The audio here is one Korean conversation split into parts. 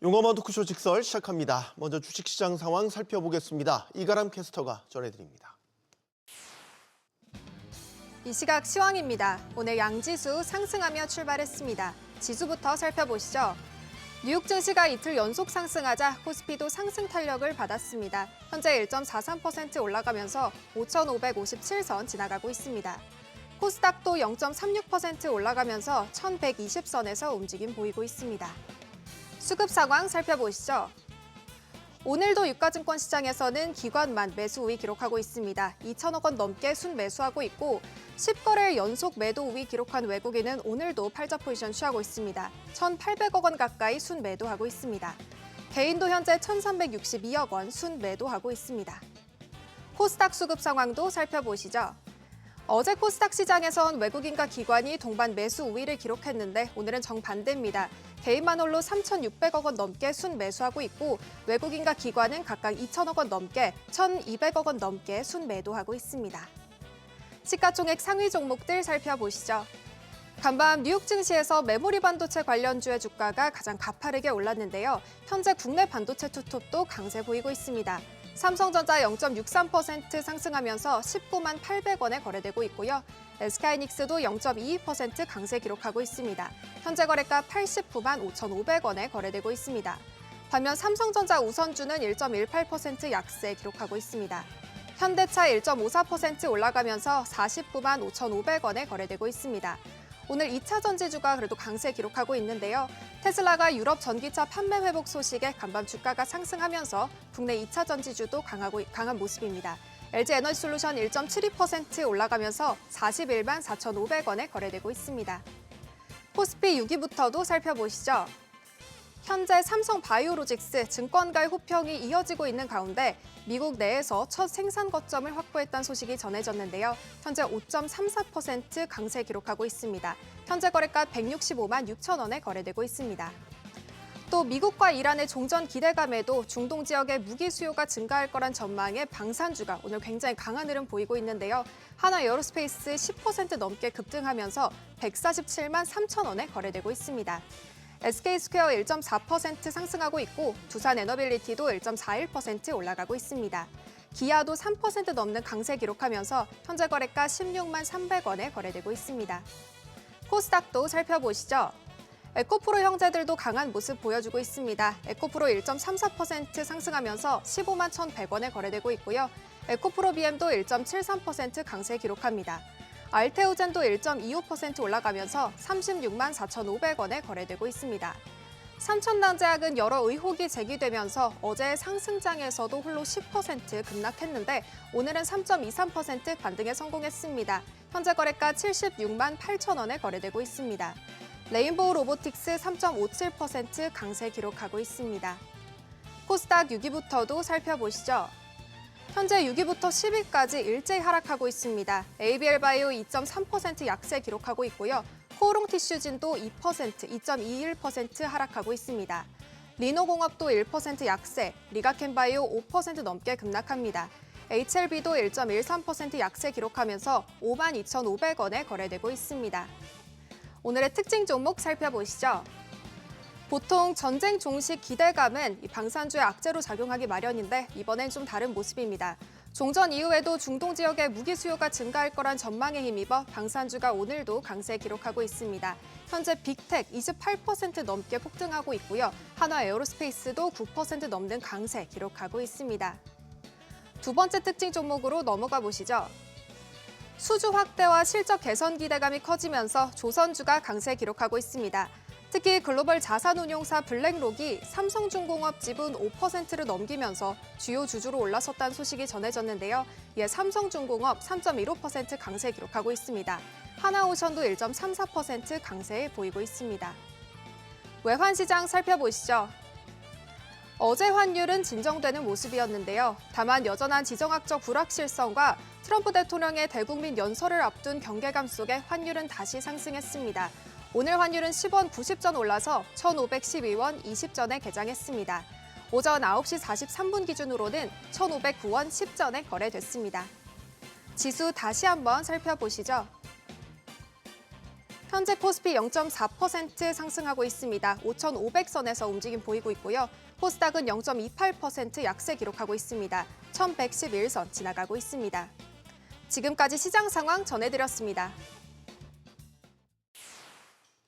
용어만 토크쇼 직설 시작합니다. 먼저 주식시장 상황 살펴보겠습니다. 이가람 캐스터가 전해드립니다. 이 시각 시황입니다. 오늘 양지수 상승하며 출발했습니다. 지수부터 살펴보시죠. 뉴욕 증시가 이틀 연속 상승하자 코스피도 상승 탄력을 받았습니다. 현재 1.43% 올라가면서 5,557선 지나가고 있습니다. 코스닥도 0.36% 올라가면서 1,120선에서 움직임 보이고 있습니다. 수급 상황 살펴보시죠. 오늘도 유가증권 시장에서는 기관만 매수 우위 기록하고 있습니다. 2천억 원 넘게 순매수하고 있고 10거래일 연속 매도 우위 기록한 외국인은 오늘도 팔자 포지션 취하고 있습니다. 1,800억 원 가까이 순매도하고 있습니다. 개인도 현재 1,362억 원 순매도하고 있습니다. 코스닥 수급 상황도 살펴보시죠. 어제 코스닥 시장에선 외국인과 기관이 동반 매수 우위를 기록했는데 오늘은 정반대입니다. 개인만 홀로 3,600억 원 넘게 순매수하고 있고 외국인과 기관은 각각 2천억 원 넘게, 1,200억 원 넘게 순매도하고 있습니다. 시가총액 상위 종목들 살펴보시죠. 간밤 뉴욕 증시에서 메모리 반도체 관련주의 주가가 가장 가파르게 올랐는데요. 현재 국내 반도체 투톱도 강세 보이고 있습니다. 삼성전자 0.63% 상승하면서 19만 800원에 거래되고 있고요. SK하이닉스도 0.22% 강세 기록하고 있습니다. 현재 거래가 89만 5,500원에 거래되고 있습니다. 반면 삼성전자 우선주는 1.18% 약세 기록하고 있습니다. 현대차 1.54% 올라가면서 49만 5,500원에 거래되고 있습니다. 오늘 2차 전지주가 그래도 강세 기록하고 있는데요. 테슬라가 유럽 전기차 판매 회복 소식에 간밤 주가가 상승하면서 국내 2차 전지주도 강한 모습입니다. LG에너지솔루션 1.72% 올라가면서 41만 4,500원에 거래되고 있습니다. 코스피 6위부터도 살펴보시죠. 현재 삼성바이오로직스 증권가의 호평이 이어지고 있는 가운데 미국 내에서 첫 생산 거점을 확보했다는 소식이 전해졌는데요. 현재 5.34% 강세 기록하고 있습니다. 현재 거래가 165만 6천 원에 거래되고 있습니다. 또 미국과 이란의 종전 기대감에도 중동 지역의 무기 수요가 증가할 거란 전망에 방산주가 오늘 굉장히 강한 흐름 보이고 있는데요. 하나 에어로스페이스 10% 넘게 급등하면서 147만 3천 원에 거래되고 있습니다. SK스퀘어 1.4% 상승하고 있고 두산 에너빌리티도 1.41% 올라가고 있습니다. 기아도 3% 넘는 강세 기록하면서 현재 거래가 16만 300원에 거래되고 있습니다. 코스닥도 살펴보시죠. 에코프로 형제들도 강한 모습 보여주고 있습니다. 에코프로 1.34% 상승하면서 15만 1,100원에 거래되고 있고요. 에코프로 BM도 1.73% 강세 기록합니다. 알테오젠도 1.25% 올라가면서 36만 4,500원에 거래되고 있습니다. 삼천당제약은 여러 의혹이 제기되면서 어제 상승장에서도 홀로 10% 급락했는데 오늘은 3.23% 반등에 성공했습니다. 현재 거래가 76만 8천 원에 거래되고 있습니다. 레인보우 로보틱스 3.57% 강세 기록하고 있습니다. 코스닥 6위부터도 살펴보시죠. 현재 6위부터 10위까지 일제히 하락하고 있습니다. ABL바이오 2.3% 약세 기록하고 있고요. 코오롱티슈진도 2%, 2.21% 하락하고 있습니다. 리노공업도 1% 약세, 리가켄바이오 5% 넘게 급락합니다. HLB도 1.13% 약세 기록하면서 52,500원에 거래되고 있습니다. 오늘의 특징 종목 살펴보시죠. 보통 전쟁 종식 기대감은 방산주의 악재로 작용하기 마련인데 이번엔 좀 다른 모습입니다. 종전 이후에도 중동 지역의 무기 수요가 증가할 거란 전망에 힘입어 방산주가 오늘도 강세 기록하고 있습니다. 현재 빅텍 28% 넘게 폭등하고 있고요. 한화 에어로스페이스도 9% 넘는 강세 기록하고 있습니다. 두 번째 특징 종목으로 넘어가 보시죠. 수주 확대와 실적 개선 기대감이 커지면서 조선주가 강세 기록하고 있습니다. 특히 글로벌 자산운용사 블랙록이 삼성중공업 지분 5%를 넘기면서 주요 주주로 올라섰다는 소식이 전해졌는데요. 이에 삼성중공업 3.15% 강세 기록하고 있습니다. 하나오션도 1.34% 강세 보이고 있습니다. 외환시장 살펴보시죠. 어제 환율은 진정되는 모습이었는데요. 다만 여전한 지정학적 불확실성과 트럼프 대통령의 대국민 연설을 앞둔 경계감 속에 환율은 다시 상승했습니다. 오늘 환율은 10원 90전 올라서 1,512원 20전에 개장했습니다. 오전 9시 43분 기준으로는 1,509원 10전에 거래됐습니다. 지수 다시 한번 살펴보시죠. 현재 코스피 0.4% 상승하고 있습니다. 5,500선에서 움직임 보이고 있고요. 코스닥은 0.28% 약세 기록하고 있습니다. 1,111선 지나가고 있습니다. 지금까지 시장 상황 전해드렸습니다.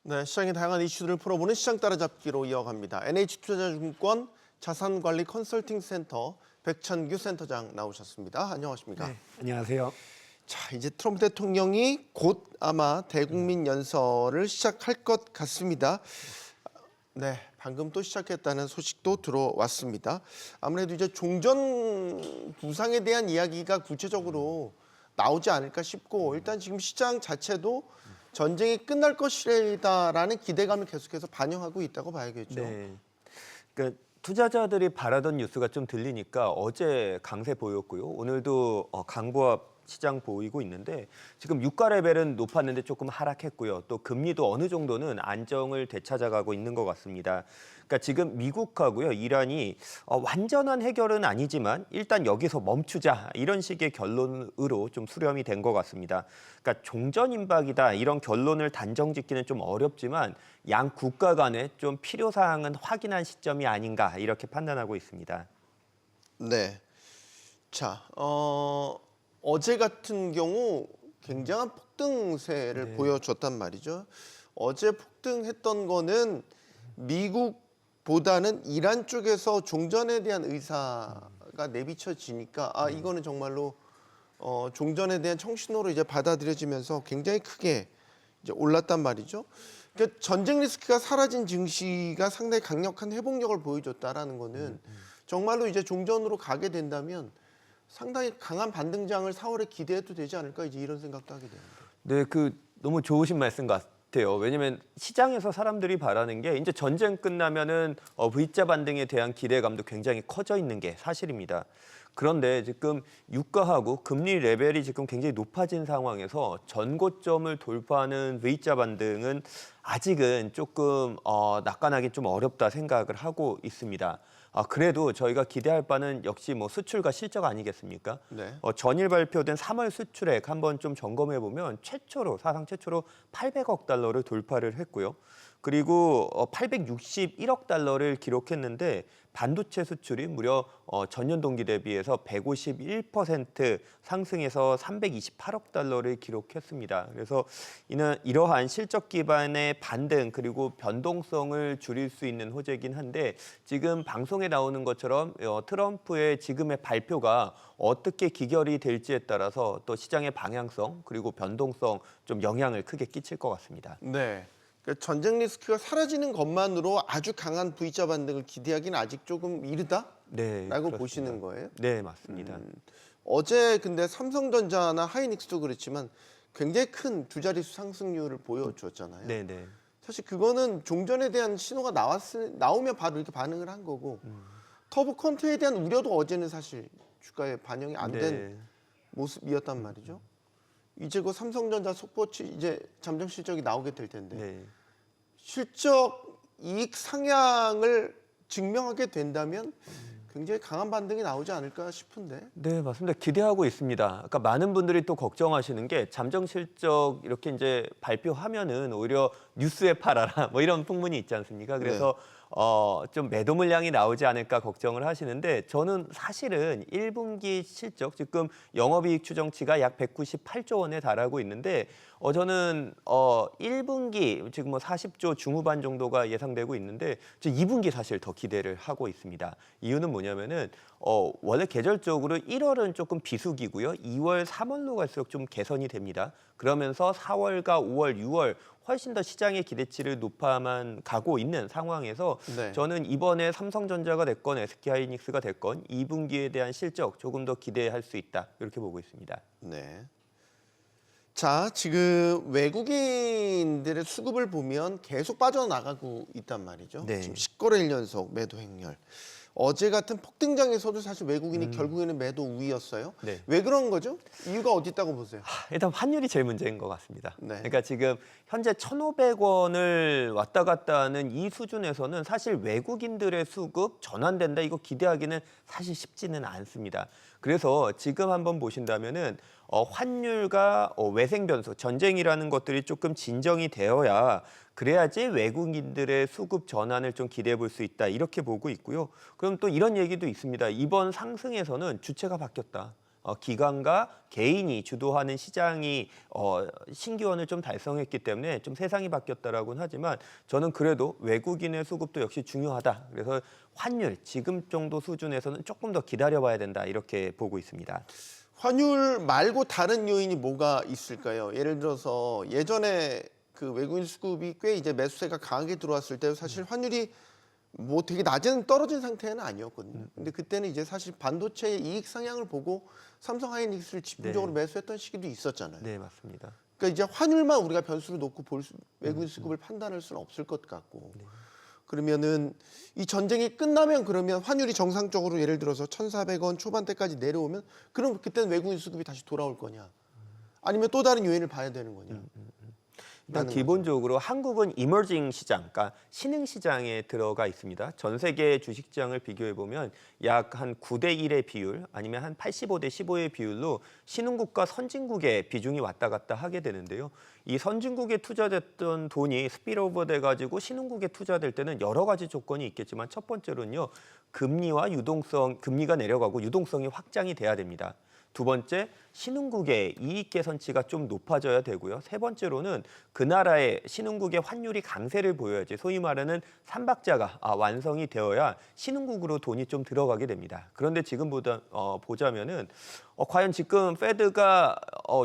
네, 시장의 다양한 이슈들을 풀어보는 시장 따라잡기로 이어갑니다. NH투자증권 자산관리 컨설팅 센터 백찬규 센터장 나오셨습니다. 안녕하십니까? 네, 안녕하세요. 자, 이제 트럼프 대통령이 곧 아마 대국민 연설을 시작할 것 같습니다. 네, 방금 또 시작했다는 소식도 들어왔습니다. 아무래도 이제 종전 부상에 대한 이야기가 구체적으로 나오지 않을까 싶고, 일단 지금 시장 자체도 전쟁이 끝날 것이라는 기대감을 계속해서 반영하고 있다고 봐야겠죠. 네, 그러니까 투자자들이 바라던 뉴스가 좀 들리니까 어제 강세 보였고요. 오늘도 강보합 시장 보이고 있는데 지금 유가 레벨은 높았는데 조금 하락했고요. 또 금리도 어느 정도는 안정을 되찾아가고 있는 것 같습니다. 그러니까 지금 미국하고요, 이란이 완전한 해결은 아니지만 일단 여기서 멈추자 이런 식의 결론으로 좀 수렴이 된 것 같습니다. 그러니까 종전 임박이다 이런 결론을 단정짓기는 좀 어렵지만 양 국가 간에 좀 필요 사항은 확인한 시점이 아닌가 이렇게 판단하고 있습니다. 네. 자, 어제 같은 경우 굉장한 폭등세를 보여줬단 말이죠. 어제 폭등했던 거는 미국보다는 이란 쪽에서 종전에 대한 의사가 내비쳐지니까 이거는 정말로 종전에 대한 청신호로 이제 받아들여지면서 굉장히 크게 이제 올랐단 말이죠. 그러니까 전쟁 리스크가 사라진 증시가 상당히 강력한 회복력을 보여줬다라는 거는 정말로 이제 종전으로 가게 된다면 상당히 강한 반등장을 4월에 기대해도 되지 않을까 이제 이런 생각도 하게 됩니다. 네, 너무 좋으신 말씀 같아요. 왜냐면 시장에서 사람들이 바라는 게 이제 전쟁 끝나면은 V자 반등에 대한 기대감도 굉장히 커져 있는 게 사실입니다. 그런데 지금 유가하고 금리 레벨이 지금 굉장히 높아진 상황에서 전고점을 돌파하는 V자 반등은 아직은 조금 낙관하기 좀 어렵다 생각을 하고 있습니다. 그래도 저희가 기대할 바는 역시 뭐 수출과 실적 아니겠습니까? 네. 전일 발표된 3월 수출액 한번 좀 점검해 보면 사상 최초로 800억 달러를 돌파를 했고요. 그리고 861억 달러를 기록했는데 반도체 수출이 무려 전년 동기 대비해서 151% 상승해서 328억 달러를 기록했습니다. 그래서 이러한 실적 기반의 반등 그리고 변동성을 줄일 수 있는 호재이긴 한데 지금 방송에 나오는 것처럼 트럼프의 지금의 발표가 어떻게 기결이 될지에 따라서 또 시장의 방향성 그리고 변동성 좀 영향을 크게 끼칠 것 같습니다. 네. 그러니까 전쟁 리스크가 사라지는 것만으로 아주 강한 V자 반등을 기대하기는 아직 조금 이르다라고 네, 그렇습니다. 보시는 거예요? 네, 맞습니다. 어제 근데 삼성전자나 하이닉스도 그렇지만 굉장히 큰 두 자릿수 상승률을 보여줬잖아요. 네, 네. 사실 그거는 종전에 대한 신호가 나오면 바로 이렇게 반응을 한 거고 터보 컨트에 대한 우려도 어제는 사실 주가에 반영이 안 된 네. 모습이었단 말이죠. 이제 그 삼성전자 속보치 이제 잠정 실적이 나오게 될 텐데 네. 실적 이익 상향을 증명하게 된다면 굉장히 강한 반등이 나오지 않을까 싶은데. 네, 맞습니다. 기대하고 있습니다. 그러니까 많은 분들이 또 걱정하시는 게 잠정 실적 이렇게 이제 발표하면은 오히려 뉴스에 팔아라 뭐 이런 풍문이 있지 않습니까? 그래서 좀 매도 물량이 나오지 않을까 걱정을 하시는데 저는 사실은 1분기 실적 지금 영업이익 추정치가 약 198조 원에 달하고 있는데 저는 1분기 지금 뭐 40조 중후반 정도가 예상되고 있는데 저 2분기 사실 더 기대를 하고 있습니다. 이유는 뭐냐면은 원래 계절적으로 1월은 조금 비수기고요. 2월, 3월로 갈수록 좀 개선이 됩니다. 그러면서 4월과 5월, 6월 훨씬 더 시장의 기대치를 높아만 가고 있는 상황에서 네. 저는 이번에 삼성전자가 됐건 SK하이닉스가 됐건 2분기에 대한 실적 조금 더 기대할 수 있다. 이렇게 보고 있습니다. 네. 자, 지금 외국인들의 수급을 보면 계속 빠져나가고 있단 말이죠. 네. 지금 10거래일 연속 매도 행렬. 어제 같은 폭등장에서도 사실 외국인이 결국에는 매도 우위였어요. 네. 왜 그런 거죠? 이유가 어디 있다고 보세요? 일단 환율이 제일 문제인 것 같습니다. 네. 그러니까 지금 현재 1,500원을 왔다 갔다 하는 이 수준에서는 사실 외국인들의 수급 전환된다 이거 기대하기는 사실 쉽지는 않습니다. 그래서 지금 한번 보신다면은 환율과 외생 변수, 전쟁이라는 것들이 조금 진정이 되어야 그래야지 외국인들의 수급 전환을 좀 기대해 볼 수 있다 이렇게 보고 있고요. 그럼 또 이런 얘기도 있습니다. 이번 상승에서는 주체가 바뀌었다. 기관과 개인이 주도하는 시장이 신기원을 좀 달성했기 때문에 좀 세상이 바뀌었다라고는 하지만 저는 그래도 외국인의 수급도 역시 중요하다. 그래서 환율 지금 정도 수준에서는 조금 더 기다려봐야 된다 이렇게 보고 있습니다. 환율 말고 다른 요인이 뭐가 있을까요? 예를 들어서 예전에 그 외국인 수급이 꽤 이제 매수세가 강하게 들어왔을 때 사실 환율이 뭐 되게 낮은 떨어진 상태는 아니었거든요. 근데 그때는 이제 사실 반도체의 이익 상향을 보고 삼성 하이닉스를 집중적으로 매수했던 시기도 있었잖아요. 네, 맞습니다. 그러니까 이제 환율만 우리가 변수로 놓고 외국인 수급을 판단할 수는 없을 것 같고. 그러면은 이 전쟁이 끝나면 그러면 환율이 정상적으로 예를 들어서 1,400원 초반대까지 내려오면 그럼 그때는 외국인 수급이 다시 돌아올 거냐? 아니면 또 다른 요인을 봐야 되는 거냐? 일단 기본적으로 한국은 이머징 시장, 그러니까 신흥 시장에 들어가 있습니다. 전 세계 주식시장을 비교해 보면 약 한 9대 1의 비율 아니면 한 85대 15의 비율로 신흥국과 선진국의 비중이 왔다 갔다 하게 되는데요. 이 선진국에 투자됐던 돈이 스피드오버 돼가지고 신흥국에 투자될 때는 여러 가지 조건이 있겠지만 첫 번째로는요. 금리가 내려가고 유동성이 확장이 돼야 됩니다. 두 번째, 신흥국의 이익 개선치가 좀 높아져야 되고요. 세 번째로는 그 나라의 신흥국의 환율이 강세를 보여야지 소위 말하는 삼박자가 완성이 되어야 신흥국으로 돈이 좀 들어가게 됩니다. 그런데 지금 보자면은 과연 지금 페드가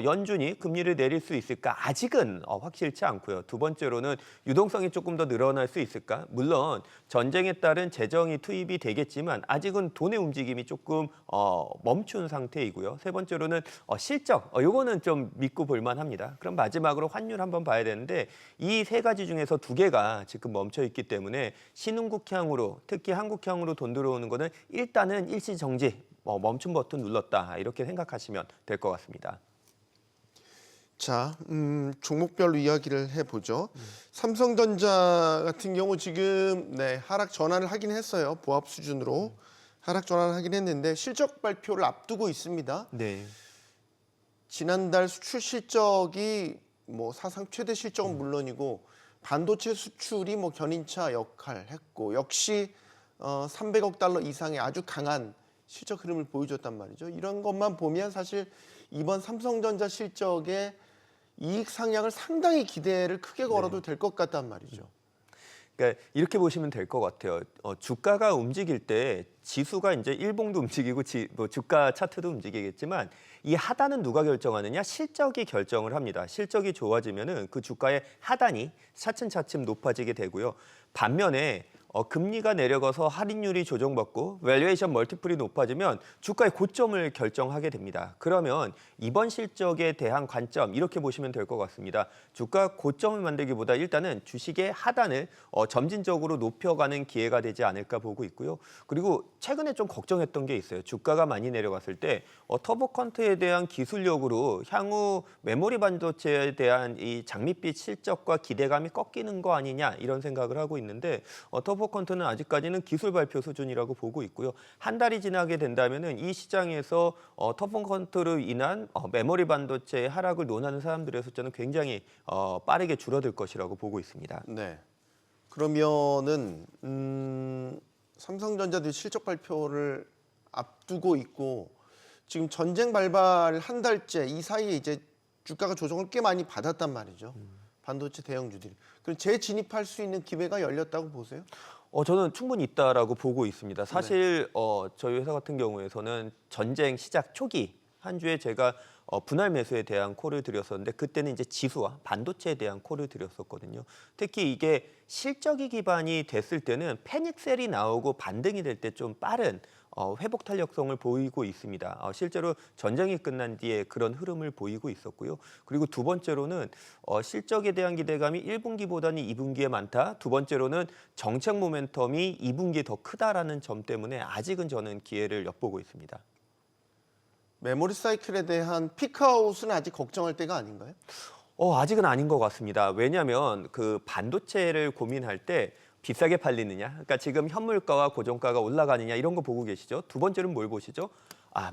연준이 금리를 내릴 수 있을까? 아직은 확실치 않고요. 두 번째로는 유동성이 조금 더 늘어날 수 있을까? 물론 전쟁에 따른 재정이 투입이 되겠지만 아직은 돈의 움직임이 조금 멈춘 상태이고요. 세 번째로는 실적, 요거는 좀 믿고 볼 만합니다. 그럼 마지막으로 환율 한번 봐야 되는데 이 세 가지 중에서 두 개가 지금 멈춰 있기 때문에 신흥국향으로 특히 한국향으로 돈 들어오는 거는 일단은 일시 정지, 멈춤 버튼 눌렀다 이렇게 생각하시면 될 것 같습니다. 자, 종목별로 이야기를 해보죠. 삼성전자 같은 경우 지금 하락 전환을 하긴 했어요. 보합 수준으로 하락 전환을 하긴 했는데 실적 발표를 앞두고 있습니다. 네. 지난달 수출 실적이 뭐 사상 최대 실적은 물론이고 반도체 수출이 뭐 견인차 역할을 했고 역시 300억 달러 이상의 아주 강한 실적 흐름을 보여줬단 말이죠. 이런 것만 보면 사실 이번 삼성전자 실적의 이익 상향을 상당히 기대를 크게 걸어도 될 것 같단 말이죠. 그러니까 이렇게 보시면 될 것 같아요. 주가가 움직일 때 지수가 이제 일봉도 움직이고 주가 차트도 움직이겠지만 이 하단은 누가 결정하느냐? 실적이 결정을 합니다. 실적이 좋아지면은 그 주가의 하단이 차츰차츰 높아지게 되고요. 반면에 금리가 내려가서 할인율이 조정받고 밸류에이션 멀티플이 높아지면 주가의 고점을 결정하게 됩니다. 그러면 이번 실적에 대한 관점 이렇게 보시면 될 것 같습니다. 주가 고점을 만들기보다 일단은 주식의 하단을 점진적으로 높여가는 기회가 되지 않을까 보고 있고요. 그리고 최근에 좀 걱정했던 게 있어요. 주가가 많이 내려갔을 때 터보컨트에 대한 기술력으로 향후 메모리 반도체에 대한 이 장밋빛 실적과 기대감이 꺾이는 거 아니냐 이런 생각을 하고 있는데 터보컨트는 아직까지는 기술 발표 수준이라고 보고 있고요. 한 달이 지나게 된다면은 이 시장에서 터보컨트로 인한 메모리 반도체의 하락을 논하는 사람들의 숫자는 굉장히 빠르게 줄어들 것이라고 보고 있습니다. 네. 그러면은 삼성전자도 실적 발표를 앞두고 있고 지금 전쟁 발발 한 달째 이 사이에 이제 주가가 조정을 꽤 많이 받았단 말이죠. 반도체 대형주들이. 그럼 재진입할 수 있는 기회가 열렸다고 보세요? 저는 충분히 있다라고 보고 있습니다. 사실 저희 회사 같은 경우에서는 전쟁 시작 초기 한 주에 제가 분할 매수에 대한 콜을 드렸었는데 그때는 이제 지수와 반도체에 대한 콜을 드렸었거든요. 특히 이게 실적이 기반이 됐을 때는 패닉셀이 나오고 반등이 될 때 좀 빠른 회복 탄력성을 보이고 있습니다. 실제로 전쟁이 끝난 뒤에 그런 흐름을 보이고 있었고요. 그리고 두 번째로는 실적에 대한 기대감이 1분기보다는 2분기에 많다. 두 번째로는 정책 모멘텀이 2분기에 더 크다라는 점 때문에 아직은 저는 기회를 엿보고 있습니다. 메모리 사이클에 대한 피크아웃은 아직 걱정할 때가 아닌가요? 아직은 아닌 것 같습니다. 왜냐하면 그 반도체를 고민할 때 비싸게 팔리느냐, 그러니까 지금 현물가와 고정가가 올라가느냐 이런 거 보고 계시죠. 두 번째는 뭘 보시죠?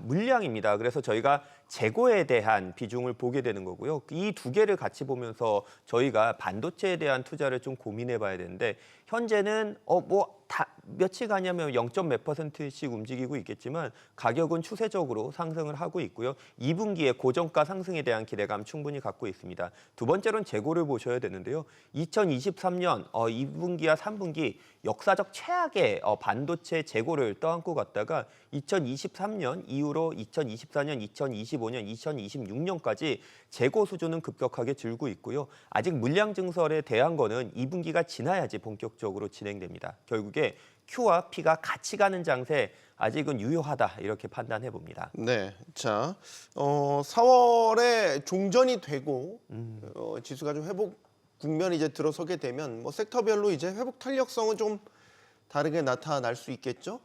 물량입니다. 그래서 저희가 재고에 대한 비중을 보게 되는 거고요. 이 두 개를 같이 보면서 저희가 반도체에 대한 투자를 좀 고민해 봐야 되는데 현재는 며칠 가냐면 0.몇 %씩 움직이고 있겠지만 가격은 추세적으로 상승을 하고 있고요. 2분기에 고정가 상승에 대한 기대감 충분히 갖고 있습니다. 두 번째로는 재고를 보셔야 되는데요. 2023년 2분기와 3분기 역사적 최악의 반도체 재고를 떠안고 갔다가 2023년 이후로 2024년, 2025년, 2026년까지 재고 수준은 급격하게 줄고 있고요. 아직 물량 증설에 대한 거는 2분기가 지나야지 본격적으로 진행됩니다. 결국에 Q와 P가 같이 가는 장세 아직은 유효하다 이렇게 판단해 봅니다. 네, 자, 4월에 종전이 되고 지수가 좀 회복 국면이 이제 들어서게 되면 뭐 섹터별로 이제 회복 탄력성은 좀 다르게 나타날 수 있겠죠.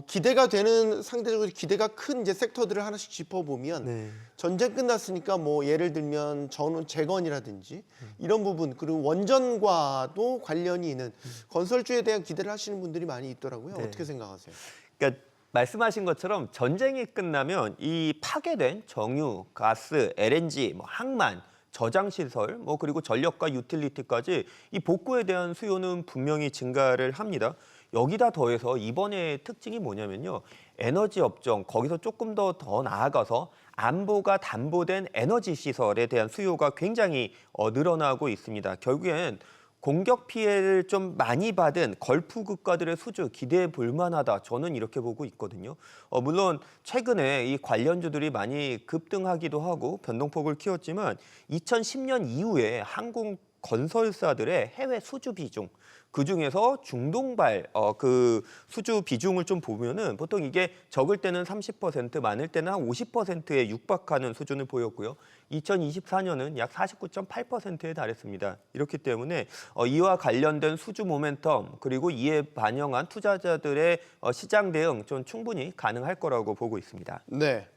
기대가 되는 상대적으로 기대가 큰 이제 섹터들을 하나씩 짚어보면 전쟁 끝났으니까 뭐 예를 들면 전원 재건이라든지 이런 부분 그리고 원전과도 관련이 있는 건설주에 대한 기대를 하시는 분들이 많이 있더라고요. 네. 어떻게 생각하세요? 그러니까 말씀하신 것처럼 전쟁이 끝나면 이 파괴된 정유, 가스, LNG, 항만 저장 시설, 그리고 전력과 유틸리티까지 이 복구에 대한 수요는 분명히 증가를 합니다. 여기다 더해서 이번에 특징이 뭐냐면요. 에너지 업종, 거기서 조금 더 나아가서 안보가 담보된 에너지 시설에 대한 수요가 굉장히 늘어나고 있습니다. 결국엔 공격 피해를 좀 많이 받은 걸프 국가들의 수주 기대해 볼 만하다. 저는 이렇게 보고 있거든요. 물론 최근에 이 관련주들이 많이 급등하기도 하고 변동폭을 키웠지만 2010년 이후에 한국 건설사들의 해외 수주 비중 그중에서 중동발 그 수주 비중을 좀 보면은 보통 이게 적을 때는 30%, 많을 때는 한 50%에 육박하는 수준을 보였고요. 2024년은 약 49.8%에 달했습니다. 이렇기 때문에 이와 관련된 수주 모멘텀 그리고 이에 반영한 투자자들의 시장 대응 좀 충분히 가능할 거라고 보고 있습니다. 네.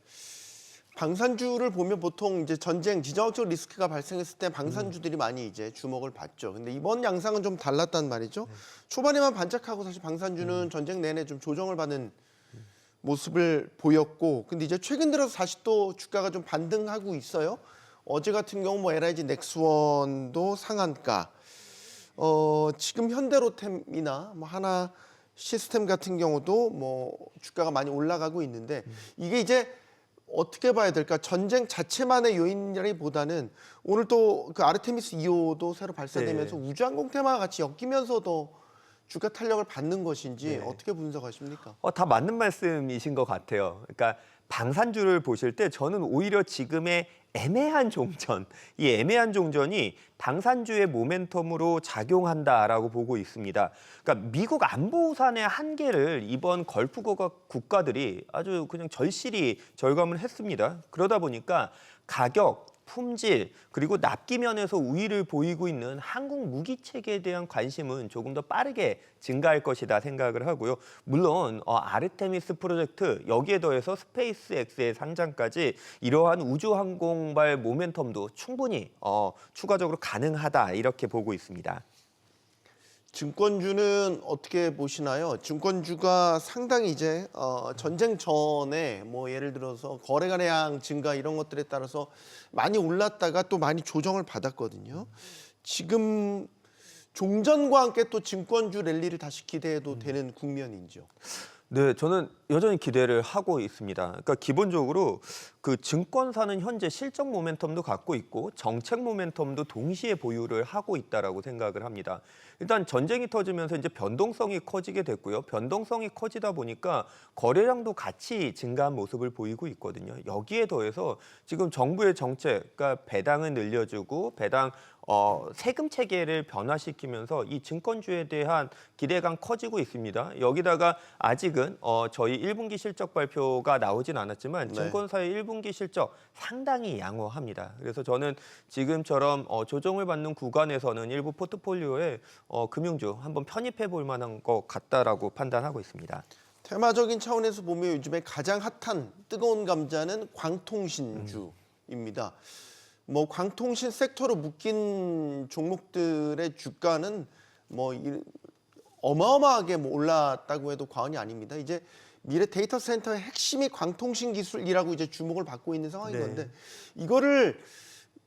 방산주를 보면 보통 이제 전쟁 지정학적 리스크가 발생했을 때 방산주들이 많이 이제 주목을 받죠. 근데 이번 양상은 좀 달랐단 말이죠. 초반에만 반짝하고 사실 방산주는 전쟁 내내 좀 조정을 받는 모습을 보였고, 근데 이제 최근 들어서 다시 또 주가가 좀 반등하고 있어요. 어제 같은 경우 뭐 LIG 넥스원도 상한가, 지금 현대로템이나 뭐 하나 시스템 같은 경우도 뭐 주가가 많이 올라가고 있는데 이게 이제 어떻게 봐야 될까? 전쟁 자체만의 요인이라기보다는 오늘 또 그 아르테미스 2호도 새로 발사되면서 우주항공 테마와 같이 엮이면서도 주가 탄력을 받는 것인지 어떻게 분석하십니까? 다 맞는 말씀이신 것 같아요. 그러니까 방산주를 보실 때 저는 오히려 지금의 애매한 종전, 이 애매한 종전이 방산주의 모멘텀으로 작용한다라고 보고 있습니다. 그러니까 미국 안보우산의 한계를 이번 걸프 국가들이 아주 그냥 절실히 절감을 했습니다. 그러다 보니까 가격, 품질 그리고 납기 면에서 우위를 보이고 있는 한국 무기 체계에 대한 관심은 조금 더 빠르게 증가할 것이다 생각을 하고요. 물론 아르테미스 프로젝트 여기에 더해서 스페이스X의 상장까지 이러한 우주항공발 모멘텀도 충분히 추가적으로 가능하다 이렇게 보고 있습니다. 증권주는 어떻게 보시나요? 증권주가 상당히 이제 전쟁 전에 뭐 예를 들어서 거래가량 증가 이런 것들에 따라서 많이 올랐다가 또 많이 조정을 받았거든요. 지금 종전과 함께 또 증권주 랠리를 다시 기대해도 되는 국면인지요? 네, 저는 여전히 기대를 하고 있습니다. 그러니까 기본적으로 그 증권사는 현재 실적 모멘텀도 갖고 있고 정책 모멘텀도 동시에 보유를 하고 있다라고 생각을 합니다. 일단 전쟁이 터지면서 이제 변동성이 커지게 됐고요. 변동성이 커지다 보니까 거래량도 같이 증가한 모습을 보이고 있거든요. 여기에 더해서 지금 정부의 정책, 그러니까 배당을 늘려주고 배당 세금 체계를 변화시키면서 이 증권주에 대한 기대감 커지고 있습니다. 여기다가 아직은 저희 1분기 실적 발표가 나오진 않았지만 증권사의 1분기 실적 상당히 양호합니다. 그래서 저는 지금처럼 조정을 받는 구간에서는 일부 포트폴리오에 금융주 한번 편입해 볼 만한 것 같다라고 판단하고 있습니다. 테마적인 차원에서 보면 요즘에 가장 핫한 뜨거운 감자는 광통신주입니다. 뭐 광통신 섹터로 묶인 종목들의 주가는 뭐 어마어마하게 뭐 올랐다고 해도 과언이 아닙니다. 이제 미래 데이터 센터의 핵심이 광통신 기술이라고 이제 주목을 받고 있는 상황인 네. 건데 이거를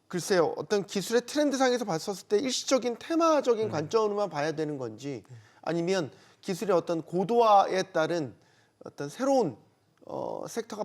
글쎄요 어떤 기술의 트렌드상에서 봤었을 때 일시적인 테마적인 관점으로만 봐야 되는 건지 아니면 기술의 어떤 고도화에 따른 어떤 새로운 섹터가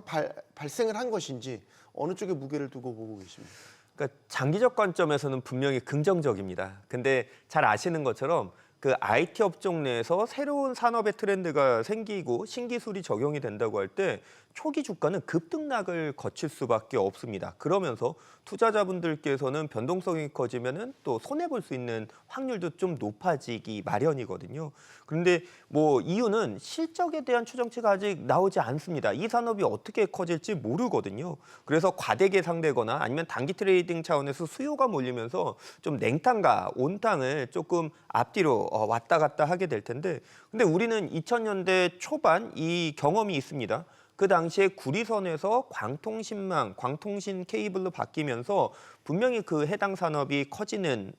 발생을 한 것인지 어느 쪽에 무게를 두고 보고 계십니까? 그러니까 장기적 관점에서는 분명히 긍정적입니다. 근데 잘 아시는 것처럼 그 IT 업종 내에서 새로운 산업의 트렌드가 생기고 신기술이 적용이 된다고 할 때 초기 주가는 급등락을 거칠 수밖에 없습니다. 그러면서 투자자분들께서는 변동성이 커지면은 또 손해 볼 수 있는 확률도 좀 높아지기 마련이거든요. 그런데 뭐 이유는 실적에 대한 추정치가 아직 나오지 않습니다. 이 산업이 어떻게 커질지 모르거든요. 그래서 과대 계상되거나 아니면 단기 트레이딩 차원에서 수요가 몰리면서 좀 냉탕과 온탕을 조금 앞뒤로 왔다 갔다 하게 될 텐데 근데 우리는 2000년대 초반 이 경험이 있습니다. 그 당시에 구리선에서 광통신망, 광통신 케이블로 바뀌면서 분명히 그 해당 산업이 커지는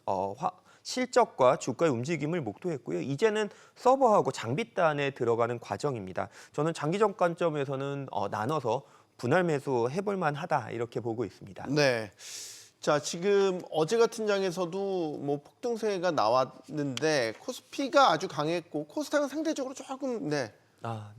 실적과 주가의 움직임을 목도했고요. 이제는 서버하고 장비단에 들어가는 과정입니다. 저는 장기적 관점에서는 나눠서 분할 매수 해볼 만하다 이렇게 보고 있습니다. 네. 자, 지금 어제 같은 장에서도 뭐 폭등세가 나왔는데 코스피가 아주 강했고 코스닥은 상대적으로 조금 네.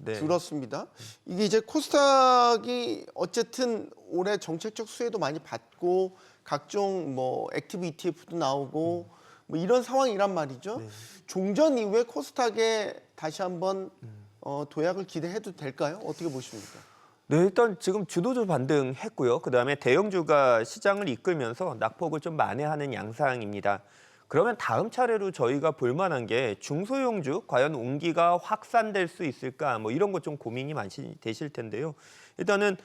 줄었습니다. 이게 이제 코스닥이 어쨌든 올해 정책적 수혜도 많이 받고 각종 뭐 액티브 ETF도 나오고 뭐 이런 상황이란 말이죠. 종전 이후에 코스닥에 다시 한번 도약을 기대해도 될까요? 어떻게 보십니까? 네, 일단 지금 주도주 반등했고요. 그다음에 대형주가 시장을 이끌면서 낙폭을 좀 만회하는 양상입니다. 그러면 다음 차례로 저희가 볼 만한 게 중소형주 과연 온기가 확산될 수 있을까 뭐 이런 것 좀 고민이 많이 되실 텐데요. 일단은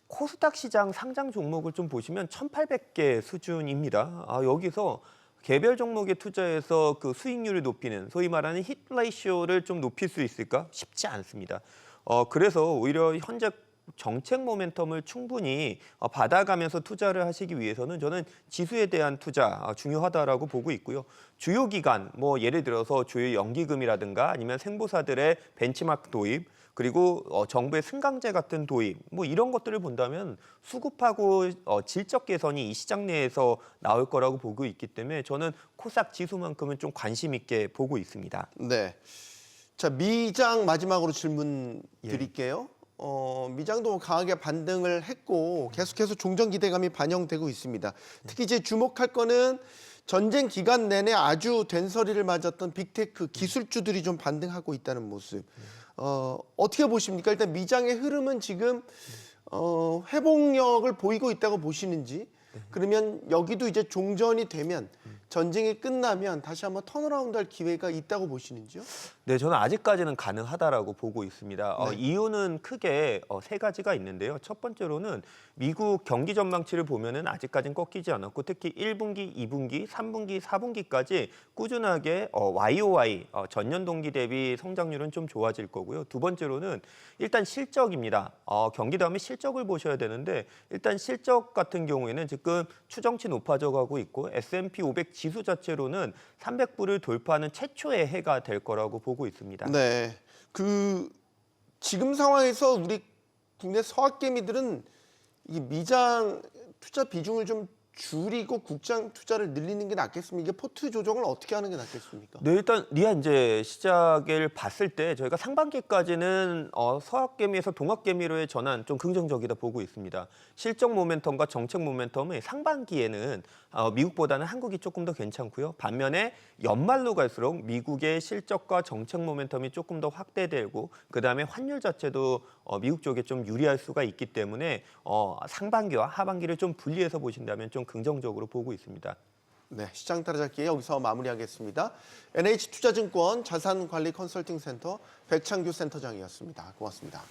코스닥 시장 상장 종목을 좀 보시면 1,800개 수준입니다. 여기서 개별 종목에 투자해서 그 수익률을 높이는 소위 말하는 힛 레이쇼를 좀 높일 수 있을까? 쉽지 않습니다. 그래서 오히려 현재 정책 모멘텀을 충분히 받아가면서 투자를 하시기 위해서는 저는 지수에 대한 투자 중요하다라고 보고 있고요. 주요 기관, 뭐 예를 들어서 주요 연기금이라든가 아니면 생보사들의 벤치마크 도입, 그리고 정부의 승강제 같은 도입, 뭐 이런 것들을 본다면 수급하고 질적 개선이 이 시장 내에서 나올 거라고 보고 있기 때문에 저는 코스닥 지수만큼은 좀 관심 있게 보고 있습니다. 네. 자, 미장 마지막으로 질문 드릴게요. 미장도 강하게 반등을 했고 계속해서 종전 기대감이 반영되고 있습니다. 특히 이제 주목할 거는 전쟁 기간 내내 아주 된서리를 맞았던 빅테크 기술주들이 좀 반등하고 있다는 모습. 어떻게 보십니까? 일단 미장의 흐름은 지금 회복력을 보이고 있다고 보시는지 그러면 여기도 이제 종전이 되면 전쟁이 끝나면 다시 한번 턴어라운드 할 기회가 있다고 보시는지요? 네, 저는 아직까지는 가능하다라고 보고 있습니다. 이유는 크게 세 가지가 있는데요. 첫 번째로는 미국 경기 전망치를 보면은 아직까지는 꺾이지 않았고 특히 1분기, 2분기, 3분기, 4분기까지 꾸준하게 YOY 전년 동기 대비 성장률은 좀 좋아질 거고요. 두 번째로는 일단 실적입니다. 경기 다음에 실적을 보셔야 되는데 일단 실적 같은 경우에는 지금 추정치 높아져 가고 있고 S&P 500 지수 자체로는 300불을 돌파하는 최초의 해가 될 거라고 보고 있습니다. 네. 지금 상황에서 우리 국내 서학개미들은 이 미장 투자 비중을 좀 줄이고 국장 투자를 늘리는 게 낫겠습니까? 이게 포트 조정을 어떻게 하는 게 낫겠습니까? 네, 일단 이제 시작을 봤을 때 저희가 상반기까지는 서학개미에서 동학개미로의 전환 좀 긍정적이다 보고 있습니다. 실적 모멘텀과 정책 모멘텀의 상반기에는 미국보다는 한국이 조금 더 괜찮고요. 반면에 연말로 갈수록 미국의 실적과 정책 모멘텀이 조금 더 확대되고 그다음에 환율 자체도 미국 쪽에 좀 유리할 수가 있기 때문에 상반기와 하반기를 좀 분리해서 보신다면 좀 긍정적으로 보고 있습니다. 네, 시장 따라잡기 여기서 마무리하겠습니다. NH투자증권 자산관리 컨설팅센터 백창규 센터장이었습니다. 고맙습니다.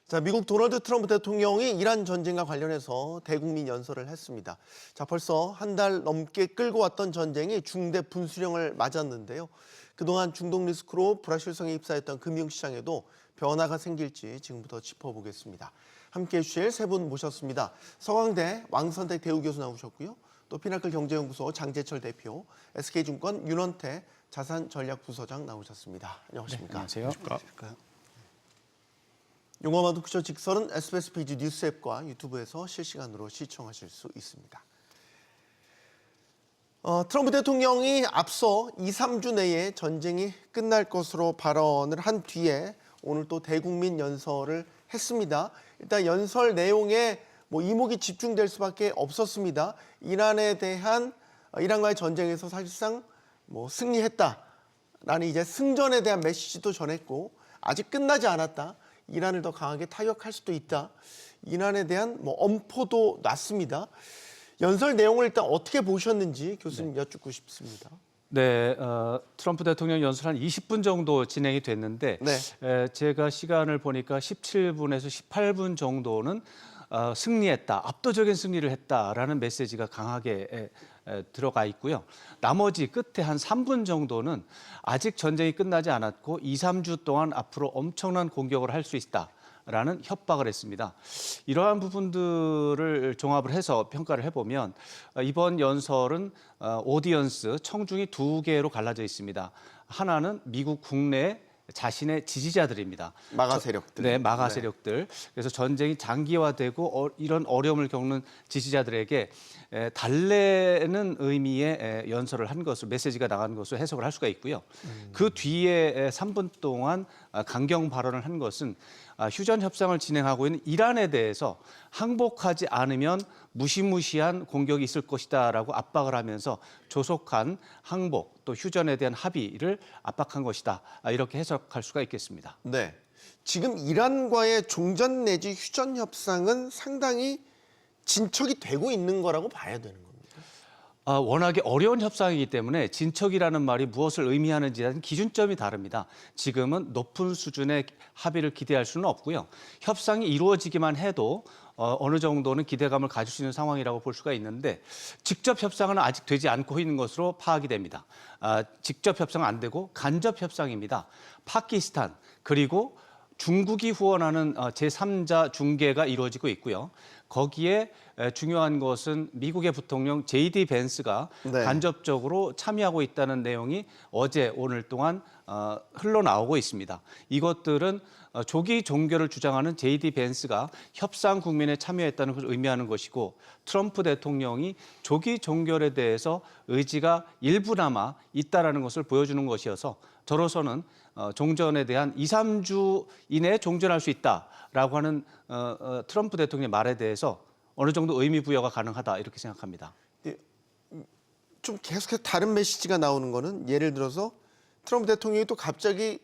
자, 미국 도널드 트럼프 대통령이 이란 전쟁과 관련해서 대국민 연설을 했습니다. 자, 벌써 한 달 넘게 끌고 왔던 전쟁이 중대 분수령을 맞았는데요. 그동안 중동 리스크로 불확실성에 휩싸였던 금융시장에도 변화가 생길지 지금부터 짚어보겠습니다. 함께해 주실 세 분 모셨습니다. 서강대 왕선택 대우교수 나오셨고요. 또 피나클 경제연구소 장재철 대표, SK증권 윤원태 자산전략부서장 나오셨습니다. 안녕하십니까? 안녕하세요. 용어만 독처 직설은 SBS 페이지 뉴스 앱과 유튜브에서 실시간으로 시청하실 수 있습니다. 트럼프 대통령이 앞서 2, 3주 내에 전쟁이 끝날 것으로 발언을 한 뒤에 오늘 또 대국민 연설을 했습니다. 일단 연설 내용에 이목이 집중될 수밖에 없었습니다. 이란과의 전쟁에서 사실상 승리했다라는 이제 승전에 대한 메시지도 전했고 아직 끝나지 않았다. 이란을 더 강하게 타격할 수도 있다. 이란에 대한 엄포도 놨습니다. 연설 내용을 일단 어떻게 보셨는지 교수님 여쭙고 싶습니다. 네, 트럼프 대통령 연설 한 20분 정도 진행이 됐는데 제가 시간을 보니까 17분에서 18분 정도는 승리했다, 압도적인 승리를 했다라는 메시지가 강하게 들어가 있고요. 나머지 끝에 한 3분 정도는 아직 전쟁이 끝나지 않았고 2, 3주 동안 앞으로 엄청난 공격을 할 수 있다라는 협박을 했습니다. 이러한 부분들을 종합을 해서 평가를 해보면 이번 연설은 오디언스, 청중이 두 개로 갈라져 있습니다. 하나는 미국 국내 자신의 지지자들입니다. 마가 세력들. 네, 마가 세력들. 그래서 전쟁이 장기화되고 이런 어려움을 겪는 지지자들에게 달래는 의미의 연설을 한 것으로 메시지가 나간 것으로 해석을 할 수가 있고요. 그 뒤에 3분 동안 강경 발언을 한 것은 휴전 협상을 진행하고 있는 이란에 대해서 항복하지 않으면 무시무시한 공격이 있을 것이다라고 압박을 하면서 조속한 항복 또 휴전에 대한 합의를 압박한 것이다. 이렇게 해석할 수가 있겠습니다. 네, 지금 이란과의 종전 내지 휴전 협상은 상당히 진척이 되고 있는 거라고 봐야 되는 겁니다. 워낙에 어려운 협상이기 때문에 진척이라는 말이 무엇을 의미하는지에 대한 기준점이 다릅니다. 지금은 높은 수준의 합의를 기대할 수는 없고요. 협상이 이루어지기만 해도 어느 정도는 기대감을 가질 수 있는 상황이라고 볼 수가 있는데 직접 협상은 아직 되지 않고 있는 것으로 파악이 됩니다. 직접 협상은 안 되고 간접 협상입니다. 파키스탄 그리고 중국이 후원하는 제3자 중개가 이루어지고 있고요. 거기에 중요한 것은 미국의 부통령 JD 벤스가 간접적으로 참여하고 있다는 내용이 어제 오늘 동안 흘러나오고 있습니다. 이것들은 조기 종결을 주장하는 JD 벤스가 협상 국면에 참여했다는 것을 의미하는 것이고 트럼프 대통령이 조기 종결에 대해서 의지가 일부나마 있다라는 것을 보여주는 것이어서 저로서는 종전에 대한 2, 3주 이내에 종전할 수 있다라고 하는 트럼프 대통령의 말에 대해서 어느 정도 의미 부여가 가능하다 이렇게 생각합니다. 좀 계속해서 다른 메시지가 나오는 거는 예를 들어서 트럼프 대통령이 또 갑자기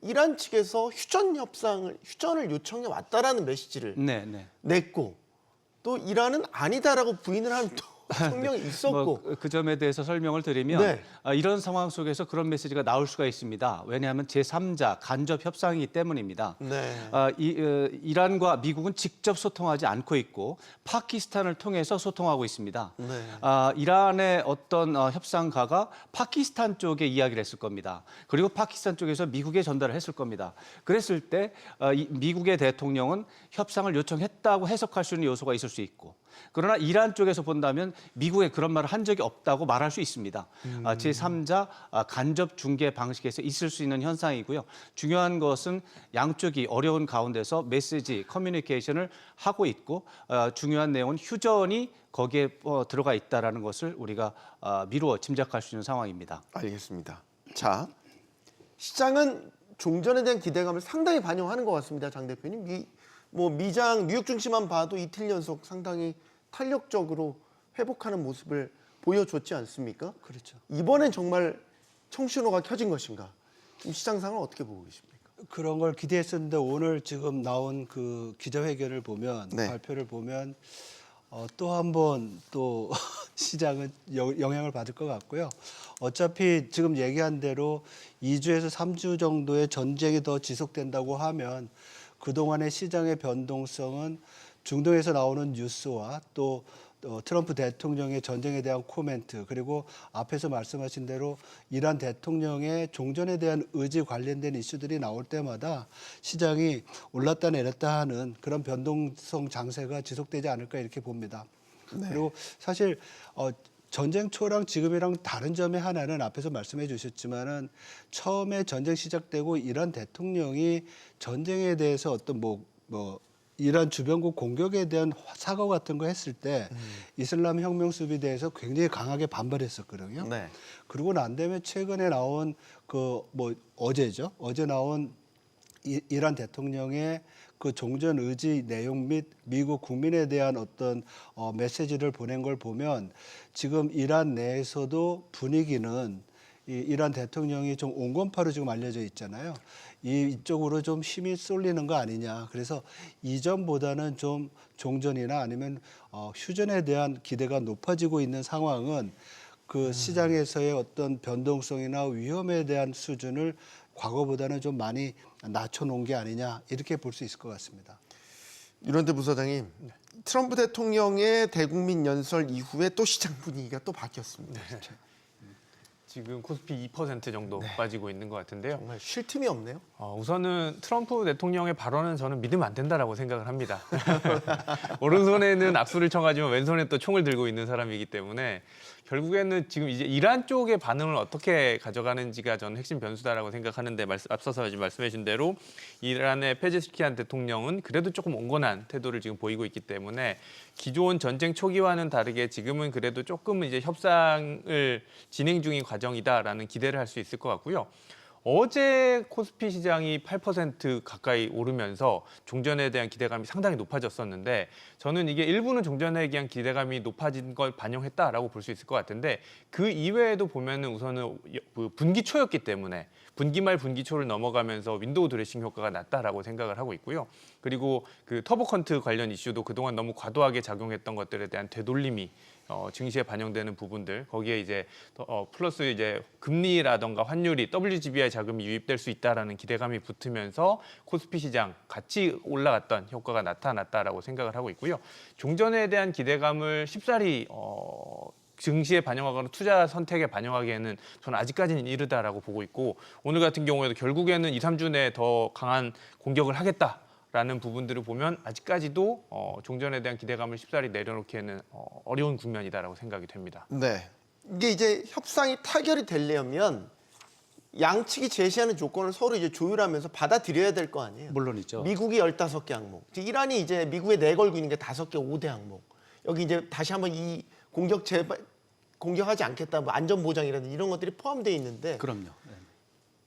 이란 측에서 휴전을 요청해 왔다라는 메시지를 냈고 또 이란은 아니다라고 부인을 하는 또 성명이 있었고 그 점에 대해서 설명을 드리면 이런 상황 속에서 그런 메시지가 나올 수가 있습니다. 왜냐하면 제3자 간접 협상이기 때문입니다. 이란과 미국은 직접 소통하지 않고 있고 파키스탄을 통해서 소통하고 있습니다. 이란의 어떤 협상가가 파키스탄 쪽에 이야기를 했을 겁니다. 그리고 파키스탄 쪽에서 미국에 전달을 했을 겁니다. 그랬을 때 미국의 대통령은 협상을 요청했다고 해석할 수 있는 요소가 있을 수 있고 그러나 이란 쪽에서 본다면 미국에 그런 말을 한 적이 없다고 말할 수 있습니다. 제3자 간접 중개 방식에서 있을 수 있는 현상이고요. 중요한 것은 양쪽이 어려운 가운데서 메시지, 커뮤니케이션을 하고 있고 중요한 내용은 휴전이 거기에 들어가 있다는 것을 우리가 미루어 짐작할 수 있는 상황입니다. 알겠습니다. 자, 시장은 종전에 대한 기대감을 상당히 반영하는 것 같습니다. 장 대표님. 미장 뉴욕 증시만 봐도 이틀 연속 상당히 탄력적으로 회복하는 모습을 보여줬지 않습니까? 그렇죠. 이번엔 정말 청신호가 켜진 것인가? 시장 상황을 어떻게 보고 계십니까? 그런 걸 기대했었는데 오늘 지금 나온 그 기자회견을 보면 발표를 보면 또 한 번 또 시장은 영향을 받을 것 같고요. 어차피 지금 얘기한 대로 2주에서 3주 정도의 전쟁이 더 지속된다고 하면 그동안의 시장의 변동성은 중동에서 나오는 뉴스와 또 트럼프 대통령의 전쟁에 대한 코멘트, 그리고 앞에서 말씀하신 대로 이란 대통령의 종전에 대한 의지 관련된 이슈들이 나올 때마다 시장이 올랐다 내렸다 하는 그런 변동성 장세가 지속되지 않을까 이렇게 봅니다. 그리고 사실 전쟁 초랑 지금이랑 다른 점의 하나는 앞에서 말씀해 주셨지만은 처음에 전쟁 시작되고 이란 대통령이 전쟁에 대해서 어떤 이란 주변국 공격에 대한 사과 같은 거 했을 때 이슬람 혁명 수비대에서 굉장히 강하게 반발했었거든요. 네. 그러고 난 다음에 최근에 나온 어제죠. 어제 나온 이란 대통령의 그 종전 의지 내용 및 미국 국민에 대한 어떤 메시지를 보낸 걸 보면 지금 이란 내에서도 분위기는 이란 대통령이 좀 온건파로 지금 알려져 있잖아요. 이쪽으로 좀 힘이 쏠리는 거 아니냐. 그래서 이전보다는 좀 종전이나 아니면 휴전에 대한 기대가 높아지고 있는 상황은 그 시장에서의 어떤 변동성이나 위험에 대한 수준을 과거보다는 좀 많이 낮춰놓은 게 아니냐 이렇게 볼 수 있을 것 같습니다. 이런데 부사장님, 트럼프 대통령의 대국민 연설 이후에 또 시장 분위기가 또 바뀌었습니다. 지금 코스피 2% 정도 빠지고 있는 것 같은데요. 정말 쉴 틈이 없네요. 우선은 트럼프 대통령의 발언은 저는 믿으면 안 된다라고 생각을 합니다. 오른손에는 악수를 쳐가지고 왼손에 또 총을 들고 있는 사람이기 때문에 결국에는 지금 이제 이란 쪽의 반응을 어떻게 가져가는지가 저는 핵심 변수다라고 생각하는데 앞서서 말씀해 주신 대로 이란의 페제스키안 대통령은 그래도 조금 온건한 태도를 지금 보이고 있기 때문에 기존 전쟁 초기와는 다르게 지금은 그래도 조금은 이제 협상을 진행 중인 과정이다라는 기대를 할 수 있을 것 같고요. 어제 코스피 시장이 8% 가까이 오르면서 종전에 대한 기대감이 상당히 높아졌었는데 저는 이게 일부는 종전에 대한 기대감이 높아진 걸 반영했다라고 볼 수 있을 것 같은데 그 이외에도 보면은 우선은 분기 초였기 때문에 분기 말 분기 초를 넘어가면서 윈도우 드레싱 효과가 났다라고 생각을 하고 있고요. 그리고 그 터보컨트 관련 이슈도 그동안 너무 과도하게 작용했던 것들에 대한 되돌림이 증시에 반영되는 부분들 거기에 이제 플러스 이제 금리라던가 환율이 WGBI 자금이 유입될 수 있다라는 기대감이 붙으면서 코스피 시장 같이 올라갔던 효과가 나타났다라고 생각을 하고 있고요. 종전에 대한 기대감을 쉽사리 증시에 반영하거나 투자 선택에 반영하기에는 저는 아직까지는 이르다라고 보고 있고 오늘 같은 경우에도 결국에는 2, 3주 내에 더 강한 공격을 하겠다라는 부분들을 보면 아직까지도 종전에 대한 기대감을 쉽사리 내려놓기에는 어려운 국면이다라고 생각이 됩니다. 네. 이게 이제 협상이 타결이 되려면 양측이 제시하는 조건을 서로 이제 조율하면서 받아들여야 될 거 아니에요. 물론이죠. 미국이 15개 항목, 이란이 이제 미국에 내걸고 있는 게 5개, 5대 항목. 여기 이제 다시 한번 이 공격하지 않겠다, 뭐 안전 보장이라든지 이런 것들이 포함되어 있는데 그럼요. 네.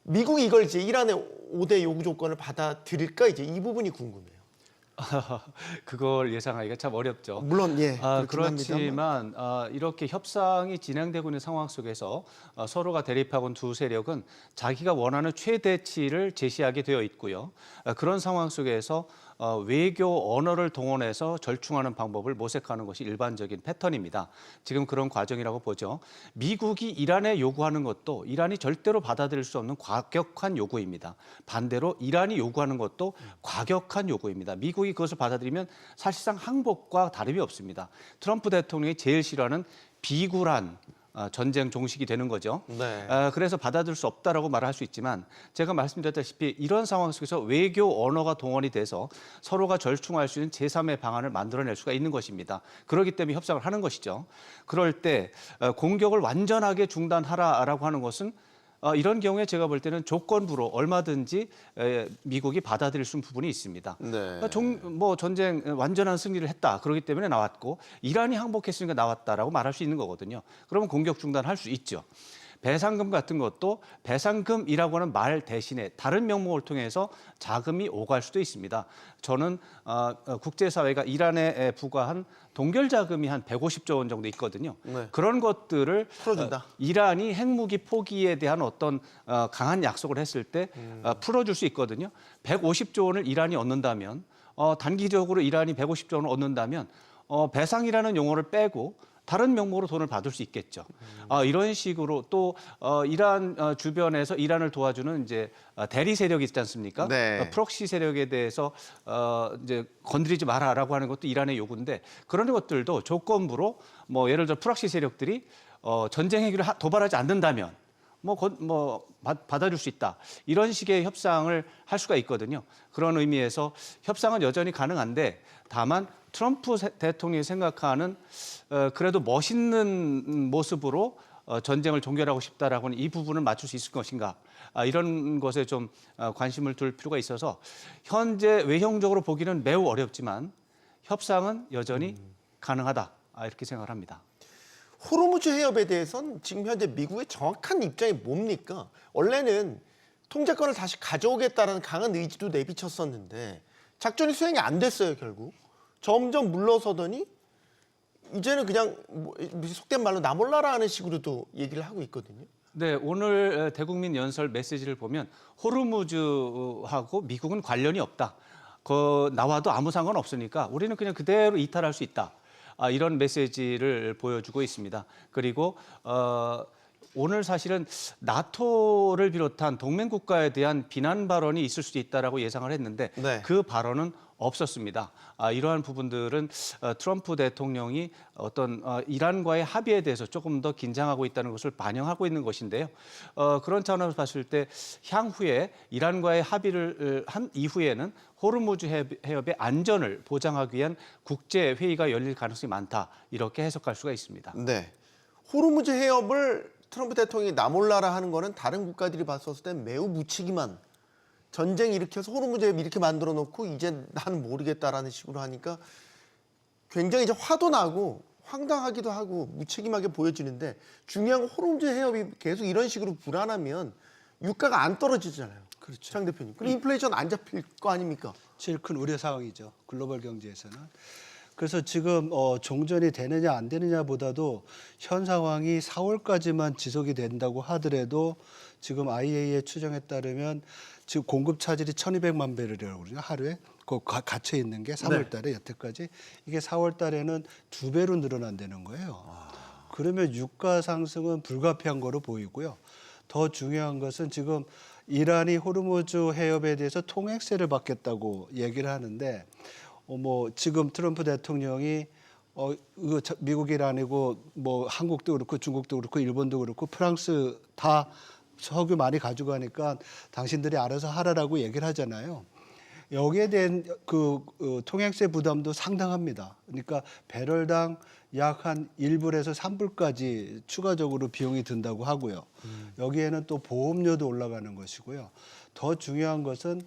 미국이 이걸 이제 이란의 5대 요구 조건을 받아들일까 이제 이 부분이 궁금해요. 그걸 예상하기가 참 어렵죠. 물론 예. 그렇지만 이렇게 협상이 진행되고 있는 상황 속에서 서로가 대립하고 두 세력은 자기가 원하는 최대치를 제시하게 되어 있고요. 그런 상황 속에서 외교 언어를 동원해서 절충하는 방법을 모색하는 것이 일반적인 패턴입니다. 지금 그런 과정이라고 보죠. 미국이 이란에 요구하는 것도 이란이 절대로 받아들일 수 없는 과격한 요구입니다. 반대로 이란이 요구하는 것도 과격한 요구입니다. 미국이 그것을 받아들이면 사실상 항복과 다름이 없습니다. 트럼프 대통령이 제일 싫어하는 비굴한 전쟁 종식이 되는 거죠. 네. 그래서 받아들일 수 없다라고 말할 수 있지만 제가 말씀드렸다시피 이런 상황 속에서 외교 언어가 동원이 돼서 서로가 절충할 수 있는 제3의 방안을 만들어낼 수가 있는 것입니다. 그렇기 때문에 협상을 하는 것이죠. 그럴 때 공격을 완전하게 중단하라라고 하는 것은 이런 경우에 제가 볼 때는 조건부로 얼마든지 미국이 받아들일 수 있는 부분이 있습니다. 네. 전쟁 완전한 승리를 했다. 그렇기 때문에 나왔고 이란이 항복했으니까 나왔다라고 말할 수 있는 거거든요. 그러면 공격 중단할 수 있죠. 배상금 같은 것도 배상금이라고 하는 말 대신에 다른 명목을 통해서 자금이 오갈 수도 있습니다. 저는 국제사회가 이란에 부과한 동결 자금이 한 150조 원 정도 있거든요. 네. 그런 것들을 풀어준다. 이란이 핵무기 포기에 대한 어떤 강한 약속을 했을 때 풀어줄 수 있거든요. 150조 원을 이란이 얻는다면 단기적으로 이란이 150조 원을 얻는다면 배상이라는 용어를 빼고 다른 명목으로 돈을 받을 수 있겠죠. 이런 식으로 또 이란 주변에서 이란을 도와주는 이제 대리 세력이 있지 않습니까? 네. 프록시 세력에 대해서 이제 건드리지 마라라고 하는 것도 이란의 요구인데 그런 것들도 조건부로 뭐 예를 들어 프록시 세력들이 전쟁 행위를 도발하지 않는다면 받아줄 수 있다. 이런 식의 협상을 할 수가 있거든요. 그런 의미에서 협상은 여전히 가능한데 다만 트럼프 대통령이 생각하는 그래도 멋있는 모습으로 전쟁을 종결하고 싶다라고는 이 부분을 맞출 수 있을 것인가 이런 것에 좀 관심을 둘 필요가 있어서 현재 외형적으로 보기는 매우 어렵지만 협상은 여전히 가능하다 이렇게 생각을 합니다. 호르무즈 해협에 대해서는 지금 현재 미국의 정확한 입장이 뭡니까? 원래는 통제권을 다시 가져오겠다는 강한 의지도 내비쳤었는데 작전이 수행이 안 됐어요, 결국. 점점 물러서더니 이제는 그냥 속된 말로 나 몰라라 하는 식으로도 얘기를 하고 있거든요. 네, 오늘 대국민 연설 메시지를 보면 호르무즈하고 미국은 관련이 없다. 나와도 아무 상관 없으니까 우리는 그냥 그대로 이탈할 수 있다. 이런 메시지를 보여주고 있습니다. 그리고 오늘 사실은 나토를 비롯한 동맹 국가에 대한 비난 발언이 있을 수도 있다라고 예상을 했는데 네. 그 발언은 없었습니다. 이러한 부분들은 트럼프 대통령이 어떤 이란과의 합의에 대해서 조금 더 긴장하고 있다는 것을 반영하고 있는 것인데요. 그런 차원에서 봤을 때 향후에 이란과의 합의를 한 이후에는 호르무즈 해협의 안전을 보장하기 위한 국제 회의가 열릴 가능성이 많다. 이렇게 해석할 수가 있습니다. 네. 호르무즈 해협을 트럼프 대통령이 나 몰라라 하는 거는 다른 국가들이 봤었을 때 매우 무책임한 전쟁 일으켜서 호르무즈 해협 이렇게 만들어 놓고 이제 나는 모르겠다라는 식으로 하니까 굉장히 이제 화도 나고 황당하기도 하고 무책임하게 보여지는데 중요한 건 호르무즈 해협이 계속 이런 식으로 불안하면 유가가 안 떨어지잖아요. 그렇죠. 장 대표님. 그럼 인플레이션 안 잡힐 거 아닙니까? 제일 큰 우려 상황이죠. 글로벌 경제에서는. 그래서 지금 종전이 되느냐 안 되느냐보다도 현 상황이 4월까지만 지속이 된다고 하더라도 지금 IEA의 추정에 따르면 지금 공급 차질이 1,200만 배럴이라고 그러죠. 하루에 갇혀 있는 게 3월 달에 여태까지 이게 4월 달에는 2배로 늘어난다는 거예요. 그러면 유가 상승은 불가피한 거로 보이고요. 더 중요한 것은 지금 이란이 호르무즈 해협에 대해서 통행세를 받겠다고 얘기를 하는데 지금 트럼프 대통령이 미국이 아니고 한국도 그렇고 중국도 그렇고 일본도 그렇고 프랑스 다 석유 많이 가져가니까 당신들이 알아서 하라라고 얘기를 하잖아요. 여기에 대한 통행세 부담도 상당합니다. 그러니까 배럴당 약 한 1불에서 3불까지 추가적으로 비용이 든다고 하고요. 여기에는 또 보험료도 올라가는 것이고요. 더 중요한 것은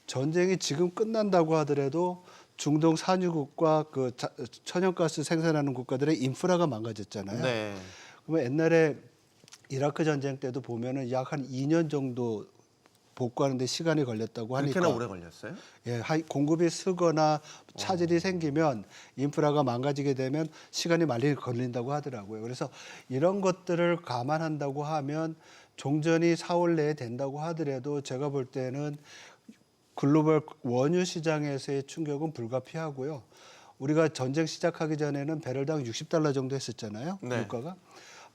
전쟁이 지금 끝난다고 하더라도 중동 산유국과 천연가스 생산하는 국가들의 인프라가 망가졌잖아요. 네. 그러면 옛날에 이라크 전쟁 때도 보면은 약 한 2년 정도 복구하는 데 시간이 걸렸다고 하니까. 그렇게나 오래 걸렸어요? 예, 공급이 쓰거나 차질이 생기면 인프라가 망가지게 되면 시간이 많이 걸린다고 하더라고요. 그래서 이런 것들을 감안한다고 하면 종전이 4월 내에 된다고 하더라도 제가 볼 때는 글로벌 원유 시장에서의 충격은 불가피하고요. 우리가 전쟁 시작하기 전에는 배럴당 $60 정도 했었잖아요. 네. 물가가.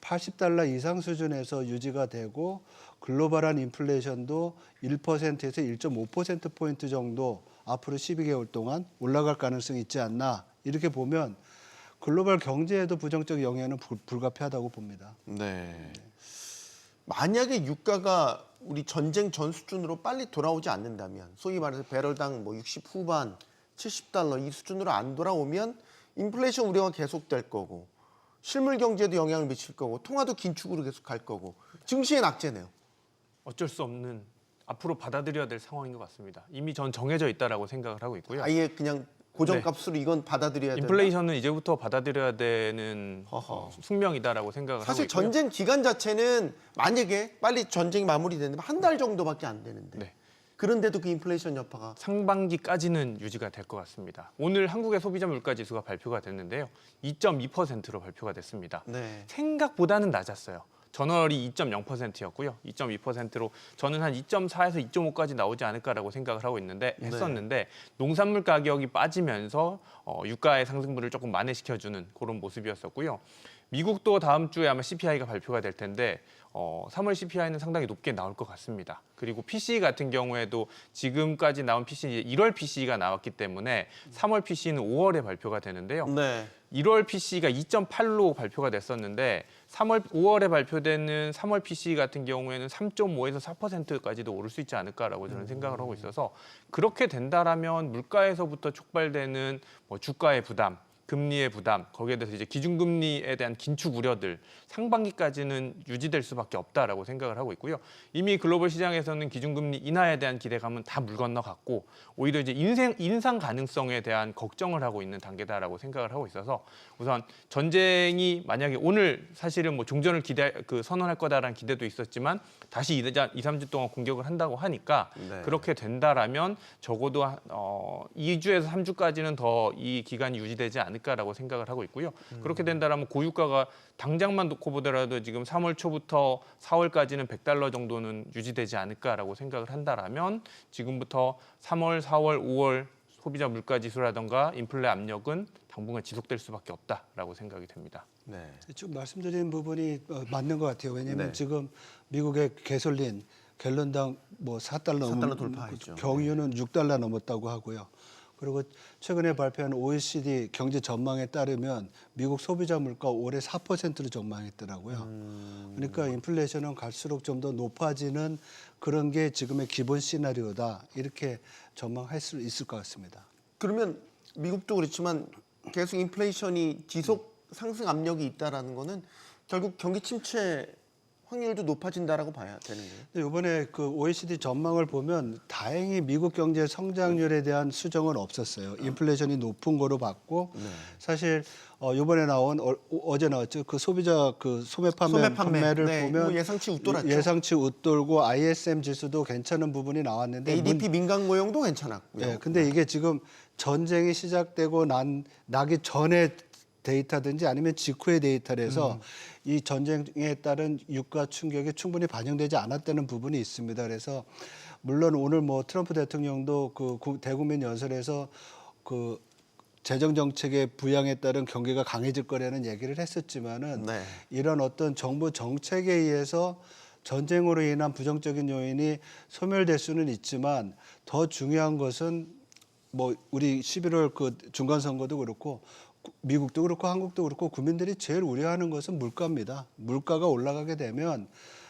$80 이상 수준에서 유지가 되고 글로벌한 인플레이션도 1%에서 1.5%포인트 정도 앞으로 12개월 동안 올라갈 가능성이 있지 않나 이렇게 보면 글로벌 경제에도 부정적 영향은 불가피하다고 봅니다. 네. 만약에 유가가 우리 전쟁 전 수준으로 빨리 돌아오지 않는다면 소위 말해서 배럴당 60 후반, $70 이 수준으로 안 돌아오면 인플레이션 우려가 계속될 거고 실물 경제에도 영향을 미칠 거고 통화도 긴축으로 계속 갈 거고 증시의 낙제네요. 어쩔 수 없는 앞으로 받아들여야 될 상황인 것 같습니다. 이미 전 정해져 있다라고 생각을 하고 있고요. 아예 그냥 고정값으로 이건 받아들여야 된다. 인플레이션은 이제부터 받아들여야 되는 숙명이다라고 생각을 사실 하고 있고요. 전쟁 기간 자체는 만약에 빨리 전쟁이 마무리되면 한 달 정도밖에 안 되는데 네. 그런데도 그 인플레이션 여파가 상반기까지는 유지가 될 것 같습니다. 오늘 한국의 소비자 물가 지수가 발표가 됐는데요. 2.2%로 발표가 됐습니다. 네. 생각보다는 낮았어요. 전월이 2.0%였고요. 2.2%로 저는 한 2.4에서 2.5까지 나오지 않을까라고 생각을 하고 했었는데 농산물 가격이 빠지면서 유가의 상승분을 조금 만회시켜주는 그런 모습이었었고요. 미국도 다음 주에 아마 CPI가 발표가 될 텐데 3월 CPI는 상당히 높게 나올 것 같습니다. 그리고 PCE 같은 경우에도 지금까지 나온 PCE, 1월 PCE가 나왔기 때문에 3월 PCE는 5월에 발표가 되는데요. 네. 1월 PCE가 2.8로 발표가 됐었는데 5월에 발표되는 3월 PCE 같은 경우에는 3.5에서 4%까지도 오를 수 있지 않을까라고 저는 생각을 하고 있어서 그렇게 된다라면 물가에서부터 촉발되는 주가의 부담, 금리의 부담, 거기에 대해서 이제 기준금리에 대한 긴축 우려들 상반기까지는 유지될 수밖에 없다라고 생각을 하고 있고요. 이미 글로벌 시장에서는 기준금리 인하에 대한 기대감은 다 물 건너갔고 오히려 이제 인상 가능성에 대한 걱정을 하고 있는 단계다라고 생각을 하고 있어서 우선 전쟁이 만약에 오늘 사실은 종전을 선언할 거다라는 기대도 있었지만 다시 2, 3주 동안 공격을 한다고 하니까 네. 그렇게 된다라면 적어도 2주에서 3주까지는 더 이 기간이 유지되지 않을까라고 생각을 하고 있고요. 그렇게 된다라면 고유가가 당장만 놓고 보더라도 지금 3월 초부터 4월까지는 $100 정도는 유지되지 않을까라고 생각을 한다라면 지금부터 3월, 4월, 5월 소비자 물가 지수라든가 인플레 압력은 당분간 지속될 수밖에 없다라고 생각이 됩니다. 네. 지금 말씀드린 부분이 맞는 것 같아요. 왜냐하면 네. 지금 미국의 가솔린 갤런당 $4 $4 돌파했죠. 경유는 $6 넘었다고 하고요. 그리고 최근에 발표한 OECD 경제 전망에 따르면 미국 소비자 물가 올해 4%로 전망했더라고요. 그러니까 인플레이션은 갈수록 좀 더 높아지는 그런 게 지금의 기본 시나리오다. 이렇게 전망할 수 있을 것 같습니다. 그러면 미국도 그렇지만 계속 인플레이션이 지속 상승 압력이 있다라는 거는 결국 경기 침체 확률도 높아진다라고 봐야 되는 거예요. 근데 이번에 그 OECD 전망을 보면 다행히 미국 경제 성장률에 대한 수정은 없었어요. 인플레이션이 높은 거로 봤고 사실 이번에 나온 어제 나왔죠. 그 소비자 그 소매 판매를 네, 보면 뭐 예상치 웃돌았죠. 예상치 웃돌고 ISM 지수도 괜찮은 부분이 나왔는데 ADP 민간 고용도 괜찮았고요. 예, 근데 이게 지금 전쟁이 시작되고 나기 전에 데이터든지 아니면 직후의 데이터라서 이 전쟁에 따른 유가 충격이 충분히 반영되지 않았다는 부분이 있습니다. 그래서 물론 오늘 트럼프 대통령도 그 대국민 연설에서 그 재정 정책의 부양에 따른 경기가 강해질 거라는 얘기를 했었지만은 네. 이런 어떤 정부 정책에 의해서 전쟁으로 인한 부정적인 요인이 소멸될 수는 있지만 더 중요한 것은 우리 11월 그 중간 선거도 그렇고 미국도 그렇고 한국도 그렇고 국민들이 제일 우려하는 것은 물가입니다. 물가가 올라가게 되면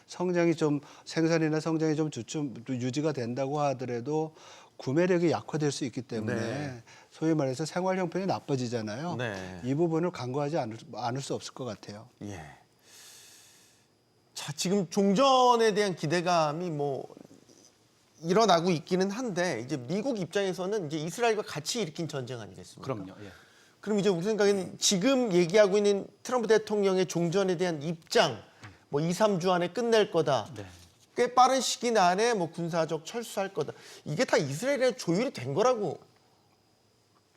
생산이나 성장이 좀 유지가 된다고 하더라도 구매력이 약화될 수 있기 때문에 네. 소위 말해서 생활 형편이 나빠지잖아요. 네. 이 부분을 간과하지 않을 수 없을 것 같아요. 예. 자, 지금 종전에 대한 기대감이 일어나고 있기는 한데 이제 미국 입장에서는 이제 이스라엘과 같이 일으킨 전쟁 아니겠습니까? 그럼요. 예. 그럼 이제 우리 생각에는 지금 얘기하고 있는 트럼프 대통령의 종전에 대한 입장, 2, 3주 안에 끝낼 거다. 네. 꽤 빠른 시기 안에 군사적 철수할 거다. 이게 다 이스라엘에 조율이 된 거라고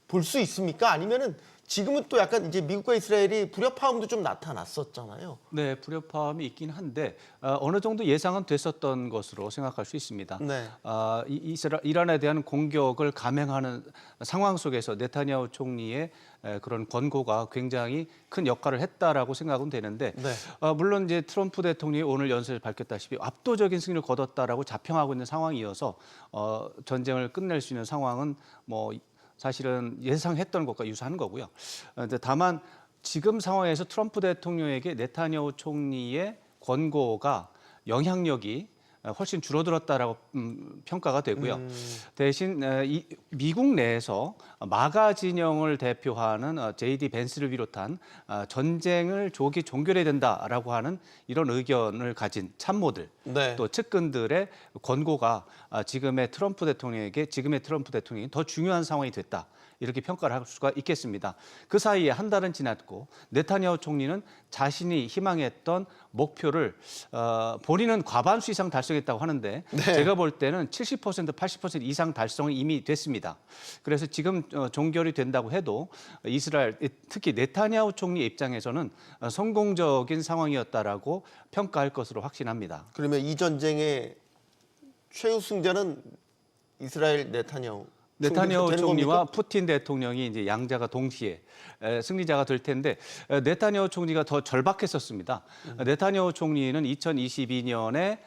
볼 수 있습니까? 아니면은 지금은 또 약간 이제 미국과 이스라엘이 불협화음도 좀 나타났었잖아요. 네, 불협화음이 있긴 한데 어느 정도 예상은 됐었던 것으로 생각할 수 있습니다. 네. 이란에 대한 공격을 감행하는 상황 속에서 네타냐후 총리의 그런 권고가 굉장히 큰 역할을 했다라고 생각은 되는데 네. 물론 이제 트럼프 대통령이 오늘 연설에 밝혔다시피 압도적인 승리를 거뒀다라고 자평하고 있는 상황이어서 전쟁을 끝낼 수 있는 상황은 사실은 예상했던 것과 유사한 거고요. 다만 지금 상황에서 트럼프 대통령에게 네타냐후 총리의 권고가 영향력이 훨씬 줄어들었다라고 평가가 되고요. 대신 미국 내에서 마가 진영을 대표하는 JD 벤스를 비롯한 전쟁을 조기 종결해야 된다라고 하는 이런 의견을 가진 참모들 네. 또 측근들의 권고가 지금의 트럼프 대통령이 더 중요한 상황이 됐다. 이렇게 평가를 할 수가 있겠습니다. 그 사이에 한 달은 지났고 네타냐후 총리는 자신이 희망했던 목표를 본인은 과반수 이상 달성했다고 하는데 제가 볼 때는 70%, 80% 이상 달성이 이미 됐습니다. 그래서 지금 종결이 된다고 해도 이스라엘, 특히 네타냐후 총리 입장에서는 성공적인 상황이었다라고 평가할 것으로 확신합니다. 그러면 이 전쟁의 최우승자는 이스라엘 네타냐후 네타냐후 되는 총리와 겁니까? 푸틴 대통령이 이제 양자가 동시에 승리자가 될 텐데 네타냐후 총리가 더 절박했었습니다. 네타냐후 총리는 2022년에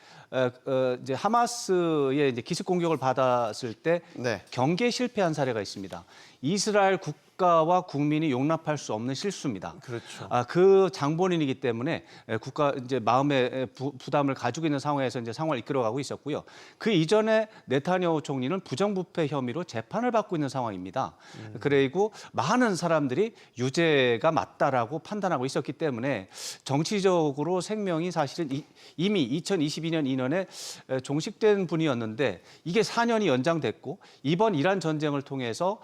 이제 하마스의 이제 기습 공격을 받았을 때 네. 경계에 실패한 사례가 있습니다. 이스라엘 국가와 국민이 용납할 수 없는 실수입니다. 그렇죠. 그 장본인이기 때문에 국가 이제 마음의 부담을 가지고 있는 상황에서 이제 상황을 이끌어가고 있었고요. 그 이전에 네타냐후 총리는 부정부패 혐의로 재판을 받고 있는 상황입니다. 그리고 많은 사람들이 유죄가 맞다라고 판단하고 있었기 때문에 정치적으로 생명이 사실은 이미 2022년 2년에 종식된 분이었는데 이게 4년이 연장됐고 이번 이란 전쟁을 통해서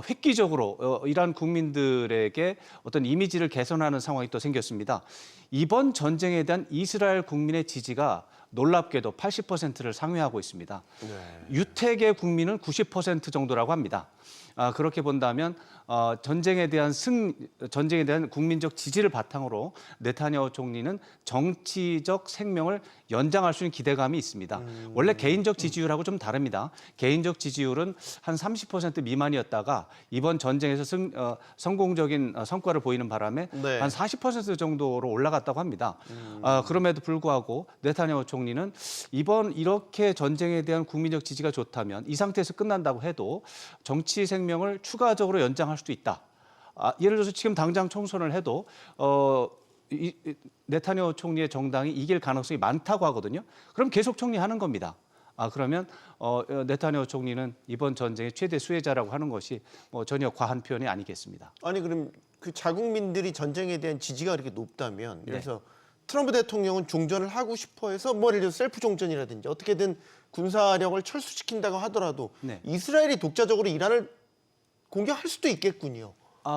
획기적으로 이란 국민들에게 어떤 이미지를 개선하는 상황이 또 생겼습니다. 이번 전쟁에 대한 이스라엘 국민의 지지가 놀랍게도 80%를 상회하고 있습니다. 유택의 국민은 90% 정도라고 합니다. 그렇게 본다면 전쟁에 대한 국민적 지지를 바탕으로 네타냐후 총리는 정치적 생명을 연장할 수 있는 기대감이 있습니다. 원래 개인적 지지율하고 좀 다릅니다. 개인적 지지율은 한 30% 미만이었다가 이번 전쟁에서 성공적인 성과를 보이는 바람에 네. 한 40% 정도로 올라갔다고 합니다. 그럼에도 불구하고 네타냐후 총리는 이번 이렇게 전쟁에 대한 국민적 지지가 좋다면 이 상태에서 끝난다고 해도 정치 생명을 추가적으로 연장할 수도 있다. 예를 들어서 지금 당장 총선을 해도 네타냐후 총리의 정당이 이길 가능성이 많다고 하거든요. 그럼 계속 총리하는 겁니다. 그러면 네타냐후 총리는 이번 전쟁의 최대 수혜자라고 하는 것이 전혀 과한 표현이 아니겠습니다. 아니 그럼 그 자국민들이 전쟁에 대한 지지가 그렇게 높다면 그래서 트럼프 대통령은 종전을 하고 싶어해서 뭐 예를 들어 셀프 종전이라든지 어떻게든 군사력을 철수시킨다고 하더라도 이스라엘이 독자적으로 이란을 공격할 수도 있겠군요.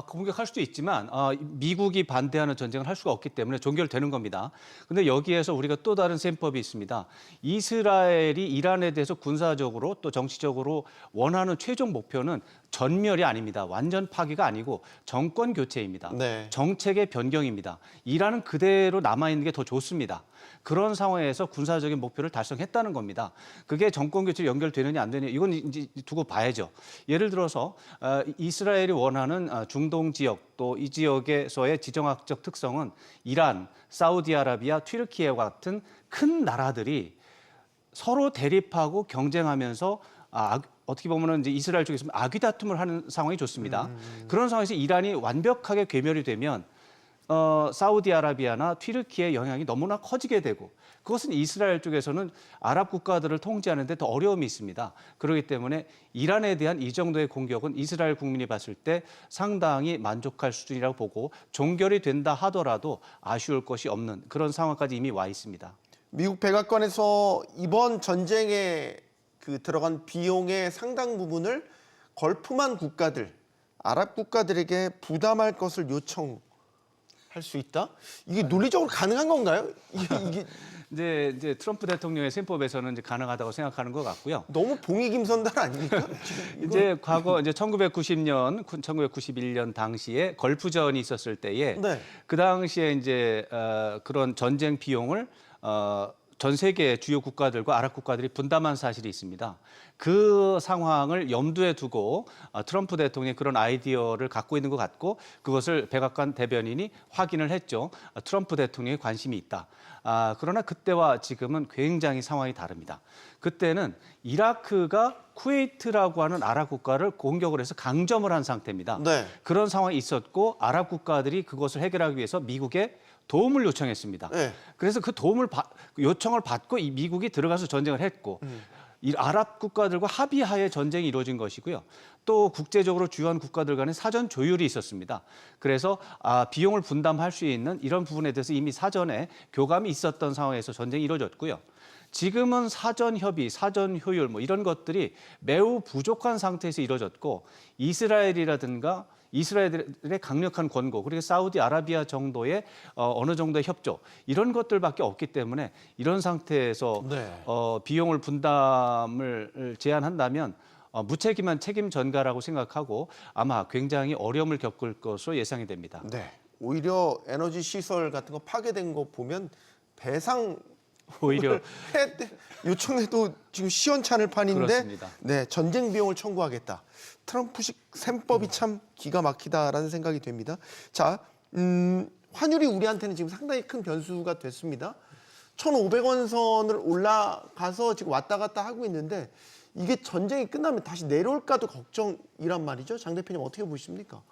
공격할 수도 있지만 미국이 반대하는 전쟁을 할 수가 없기 때문에 종결되는 겁니다. 그런데 여기에서 우리가 또 다른 셈법이 있습니다. 이스라엘이 이란에 대해서 군사적으로 또 정치적으로 원하는 최종 목표는 전멸이 아닙니다. 완전 파기가 아니고 정권 교체입니다. 네. 정책의 변경입니다. 이란은 그대로 남아있는 게 더 좋습니다. 그런 상황에서 군사적인 목표를 달성했다는 겁니다. 그게 정권 교체로 연결되느냐 안 되느냐 이건 이제 두고 봐야죠. 예를 들어서 이스라엘이 원하는 중동 지역 또 이 지역에서의 지정학적 특성은 이란, 사우디아라비아, 튀르키예와 같은 큰 나라들이 서로 대립하고 경쟁하면서 어떻게 보면은 이제 이스라엘 쪽에서 아귀다툼을 하는 상황이 좋습니다. 그런 상황에서 이란이 완벽하게 괴멸이 되면 사우디아라비아나 튀르키예의 영향이 너무나 커지게 되고 그것은 이스라엘 쪽에서는 아랍 국가들을 통제하는 데 더 어려움이 있습니다. 그렇기 때문에 이란에 대한 이 정도의 공격은 이스라엘 국민이 봤을 때 상당히 만족할 수준이라고 보고 종결이 된다 하더라도 아쉬울 것이 없는 그런 상황까지 이미 와 있습니다. 미국 백악관에서 이번 전쟁에 들어간 비용의 상당 부분을 걸프만 국가들, 아랍 국가들에게 부담할 것을 요청할 수 있다? 이게 논리적으로 가능한 건가요? 이게 이제 트럼프 대통령의 셈법에서는 이제 가능하다고 생각하는 것 같고요. 너무 봉익임선달 아닙니까? 이제 과거 이제 1990년, 1991년 당시에 걸프전이 있었을 때에 그 당시에 이제 그런 전쟁 비용을 전 세계 주요 국가들과 아랍 국가들이 분담한 사실이 있습니다. 그 상황을 염두에 두고 트럼프 대통령이 그런 아이디어를 갖고 있는 것 같고 그것을 백악관 대변인이 확인을 했죠. 트럼프 대통령에 관심이 있다. 그러나 그때와 지금은 굉장히 상황이 다릅니다. 그때는 이라크가 쿠웨이트라고 하는 아랍 국가를 공격을 해서 강점을 한 상태입니다. 그런 상황이 있었고 아랍 국가들이 그것을 해결하기 위해서 미국에 도움을 요청했습니다. 그래서 그 요청을 받고 이 미국이 들어가서 전쟁을 했고 이 아랍 국가들과 합의하에 전쟁이 이루어진 것이고요. 또 국제적으로 주요한 국가들 간의 사전 조율이 있었습니다. 그래서 비용을 분담할 수 있는 이런 부분에 대해서 이미 사전에 교감이 있었던 상황에서 전쟁이 이루어졌고요. 지금은 사전 협의, 사전 효율 뭐 이런 것들이 매우 부족한 상태에서 이루어졌고 이스라엘이라든가 이스라엘의 강력한 권고 그리고 사우디아라비아 정도의 어느 정도의 협조 이런 것들밖에 없기 때문에 이런 상태에서 네. 비용을 분담을 제한한다면 무책임한 책임 전가라고 생각하고 아마 굉장히 어려움을 겪을 것으로 예상이 됩니다. 네. 오히려 에너지 시설 같은 거 파괴된 거 보면 배상 오히려 요청해도 지금 시원찮을 판인데 그렇습니다. 네, 전쟁 비용을 청구하겠다. 트럼프식 셈법이 참 기가 막히다라는 생각이 됩니다. 자, 환율이 우리한테는 지금 상당히 큰 변수가 됐습니다. 1,500원 선을 올라가서 지금 왔다 갔다 하고 있는데 이게 전쟁이 끝나면 다시 내려올까도 걱정이란 말이죠. 장 대표님 어떻게 보십니까?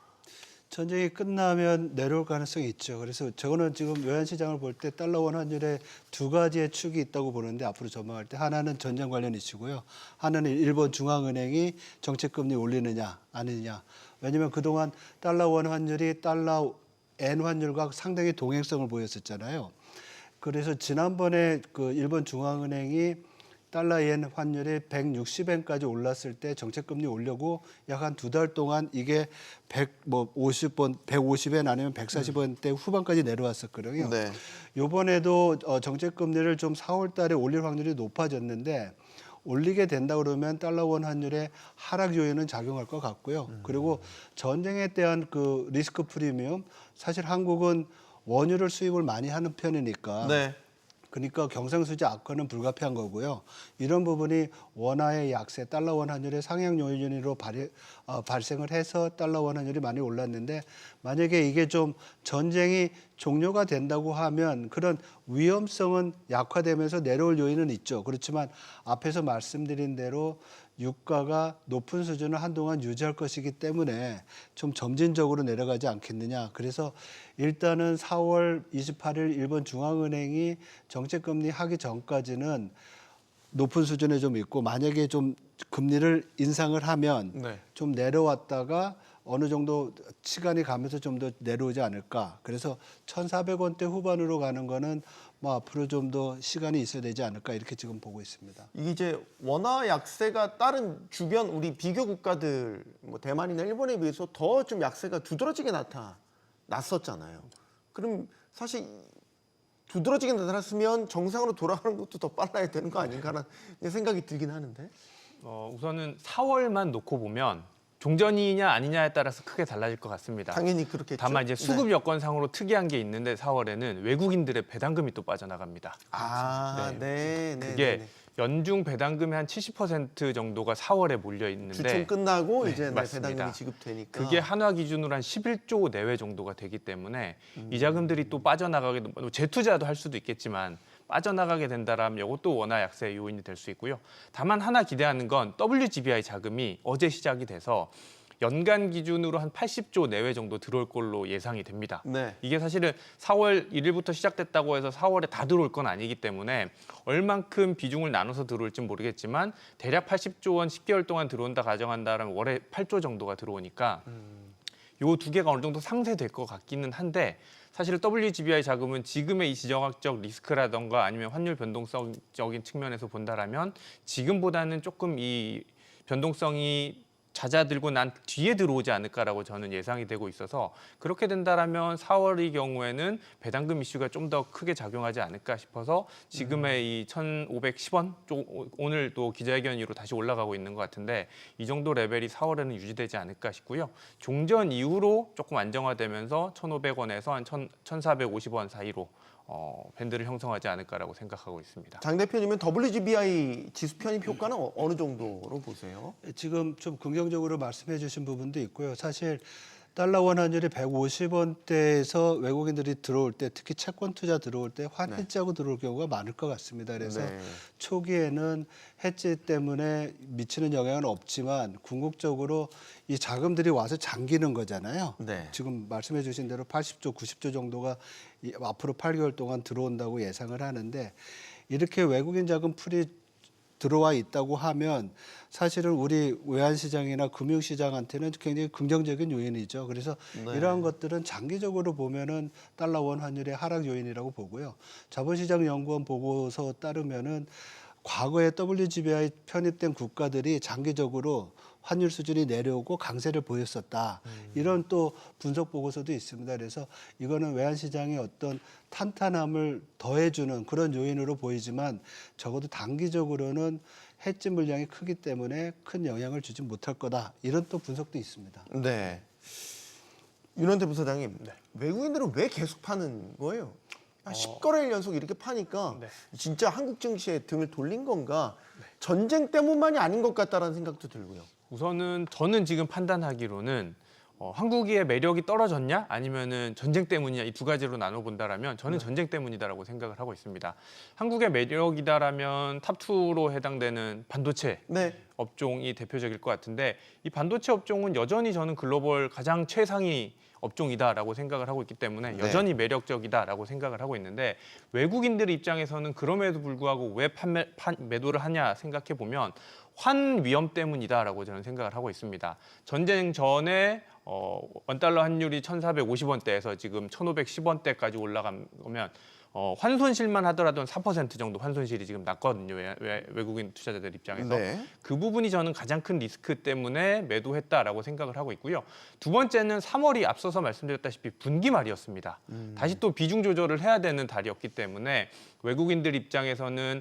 전쟁이 끝나면 내려올 가능성이 있죠. 그래서 저거는 지금 외환시장을 볼 때 달러원 환율에 두 가지의 축이 있다고 보는데 앞으로 전망할 때 하나는 전쟁 관련 이슈고요. 하나는 일본 중앙은행이 정책금리 올리느냐 아니느냐. 왜냐하면 그동안 달러원 환율이 달러 엔 환율과 상당히 동행성을 보였었잖아요. 그래서 지난번에 그 일본 중앙은행이 달러 엔 환율이 160엔까지 올랐을 때 정책금리 올려고 약 한 두 달 동안 이게 150엔 아니면 140원대 후반까지 내려왔었거든요. 네. 이번에도 정책금리를 좀 4월 달에 올릴 확률이 높아졌는데 올리게 된다 그러면 달러원 환율의 하락 요인은 작용할 것 같고요. 그리고 전쟁에 대한 그 리스크 프리미엄 사실 한국은 원유를 수입을 많이 하는 편이니까 네. 그러니까 경상수지 악화는 불가피한 거고요. 이런 부분이 원화의 약세, 달러원 환율의 상향 요인으로 발생을 해서 달러원 환율이 많이 올랐는데 만약에 이게 좀 전쟁이 종료가 된다고 하면 그런 위험성은 약화되면서 내려올 요인은 있죠. 그렇지만 앞에서 말씀드린 대로 유가가 높은 수준을 한동안 유지할 것이기 때문에 좀 점진적으로 내려가지 않겠느냐. 그래서 일단은 4월 28일 일본 중앙은행이 정책금리 하기 전까지는 높은 수준에 좀 있고 만약에 좀 금리를 인상을 하면 네. 좀 내려왔다가 어느 정도 시간이 가면서 좀 더 내려오지 않을까. 그래서 1,400원대 후반으로 가는 거는 뭐 앞으로 좀 더 시간이 있어야 되지 않을까 이렇게 지금 보고 있습니다. 이게 이제 원화 약세가 다른 주변 우리 비교 국가들 뭐 대만이나 일본에 비해서 더 좀 약세가 두드러지게 나타났었잖아요. 그럼 사실 두드러지게 나타났으면 정상으로 돌아가는 것도 더 빨라야 되는 거 아닌가라는 생각이 들긴 하는데. 우선은 4월만 놓고 보면 종전이냐 아니냐에 따라서 크게 달라질 것 같습니다. 당연히 그렇겠죠. 다만 이제 수급 여건상으로 특이한 게 있는데 4월에는 외국인들의 배당금이 또 빠져나갑니다. 아, 네, 네. 그게 네, 연중 배당금의 한 70% 정도가 4월에 몰려 네. 있는데 주총 끝나고 이제 네, 맞습니다. 배당금이 지급되니까. 그게 한화 기준으로 한 11조 내외 정도가 되기 때문에 이 자금들이 또 빠져나가게 뭐 재투자도 할 수도 있겠지만 빠져나가게 된다라면 이것도 원화 약세 요인이 될 수 있고요. 다만 하나 기대하는 건 WGBI 자금이 어제 시작이 돼서 연간 기준으로 한 80조 내외 정도 들어올 걸로 예상이 됩니다. 네. 이게 사실은 4월 1일부터 시작됐다고 해서 4월에 다 들어올 건 아니기 때문에 얼만큼 비중을 나눠서 들어올지 모르겠지만 대략 80조 원 10개월 동안 들어온다 가정한다면 월에 8조 정도가 들어오니까 요 두 개가 어느 정도 상쇄될 것 같기는 한데 사실 WGBI 자금은 지금의 이 지정학적 리스크라던가 아니면 환율 변동성적인 측면에서 본다라면 지금보다는 조금 이 변동성이 잦아들고 난 뒤에 들어오지 않을까라고 저는 예상이 되고 있어서 그렇게 된다라면 4월의 경우에는 배당금 이슈가 좀 더 크게 작용하지 않을까 싶어서 지금의 이 1,510원 쪽 오늘 또 기자회견 이후로 다시 올라가고 있는 것 같은데 이 정도 레벨이 4월에는 유지되지 않을까 싶고요. 종전 이후로 조금 안정화되면서 1,500원에서 한 1,450원 사이로 밴드를 형성하지 않을까라고 생각하고 있습니다. 장 대표님은 WGBI 지수 편입 효과는 어느 정도로 보세요? 지금 좀 긍정적으로 말씀해 주신 부분도 있고요. 사실 달러원 환율이 150원대에서 외국인들이 들어올 때 특히 채권 투자 들어올 때 환해지하고 들어올 경우가 많을 것 같습니다. 그래서 네. 초기에는 해지 때문에 미치는 영향은 없지만 궁극적으로 이 자금들이 와서 잠기는 거잖아요. 네. 지금 말씀해 주신 대로 80조, 90조 정도가 앞으로 8개월 동안 들어온다고 예상을 하는데 이렇게 외국인 자금 풀이 들어와 있다고 하면 사실은 우리 외환시장이나 금융시장한테는 굉장히 긍정적인 요인이죠. 그래서 이러한 것들은 장기적으로 보면은 달러 원 환율의 하락 요인이라고 보고요. 자본시장연구원 보고서 따르면은 과거에 WGBI 편입된 국가들이 장기적으로 환율 수준이 내려오고 강세를 보였었다. 이런 또 분석 보고서도 있습니다. 그래서 이거는 외환시장의 어떤 탄탄함을 더해주는 그런 요인으로 보이지만 적어도 단기적으로는 해지 물량이 크기 때문에 큰 영향을 주지 못할 거다. 이런 또 분석도 있습니다. 네. 윤원태 부사장님, 외국인들은 왜 계속 파는 거예요? 10거래일 연속 이렇게 파니까 진짜 한국 증시에 등을 돌린 건가? 전쟁 때문만이 아닌 것 같다라는 생각도 들고요. 우선은 저는 지금 판단하기로는 한국의 매력이 떨어졌냐 아니면은 전쟁 때문이냐 이 두 가지로 나눠 본다라면 저는 전쟁 때문이다라고 생각을 하고 있습니다. 한국의 매력이다라면 탑2로 해당되는 반도체 네. 업종이 대표적일 것 같은데 이 반도체 업종은 여전히 저는 글로벌 가장 최상위 업종이다라고 생각을 하고 있기 때문에 여전히 매력적이다라고 생각을 하고 있는데 외국인들 입장에서는 그럼에도 불구하고 왜 매도를 하냐 생각해 보면 환 위험 때문이다라고 저는 생각을 하고 있습니다. 전쟁 전에 원달러 환율이 1,450원대에서 지금 1,510원대까지 올라가면 환손실만 하더라도 4% 정도 환손실이 지금 났거든요. 외국인 투자자들 입장에서. 네. 그 부분이 저는 가장 큰 리스크 때문에 매도했다라고 생각을 하고 있고요. 두 번째는 3월이 앞서서 말씀드렸다시피 분기 말이었습니다. 다시 또 비중 조절을 해야 되는 달이었기 때문에 외국인들 입장에서는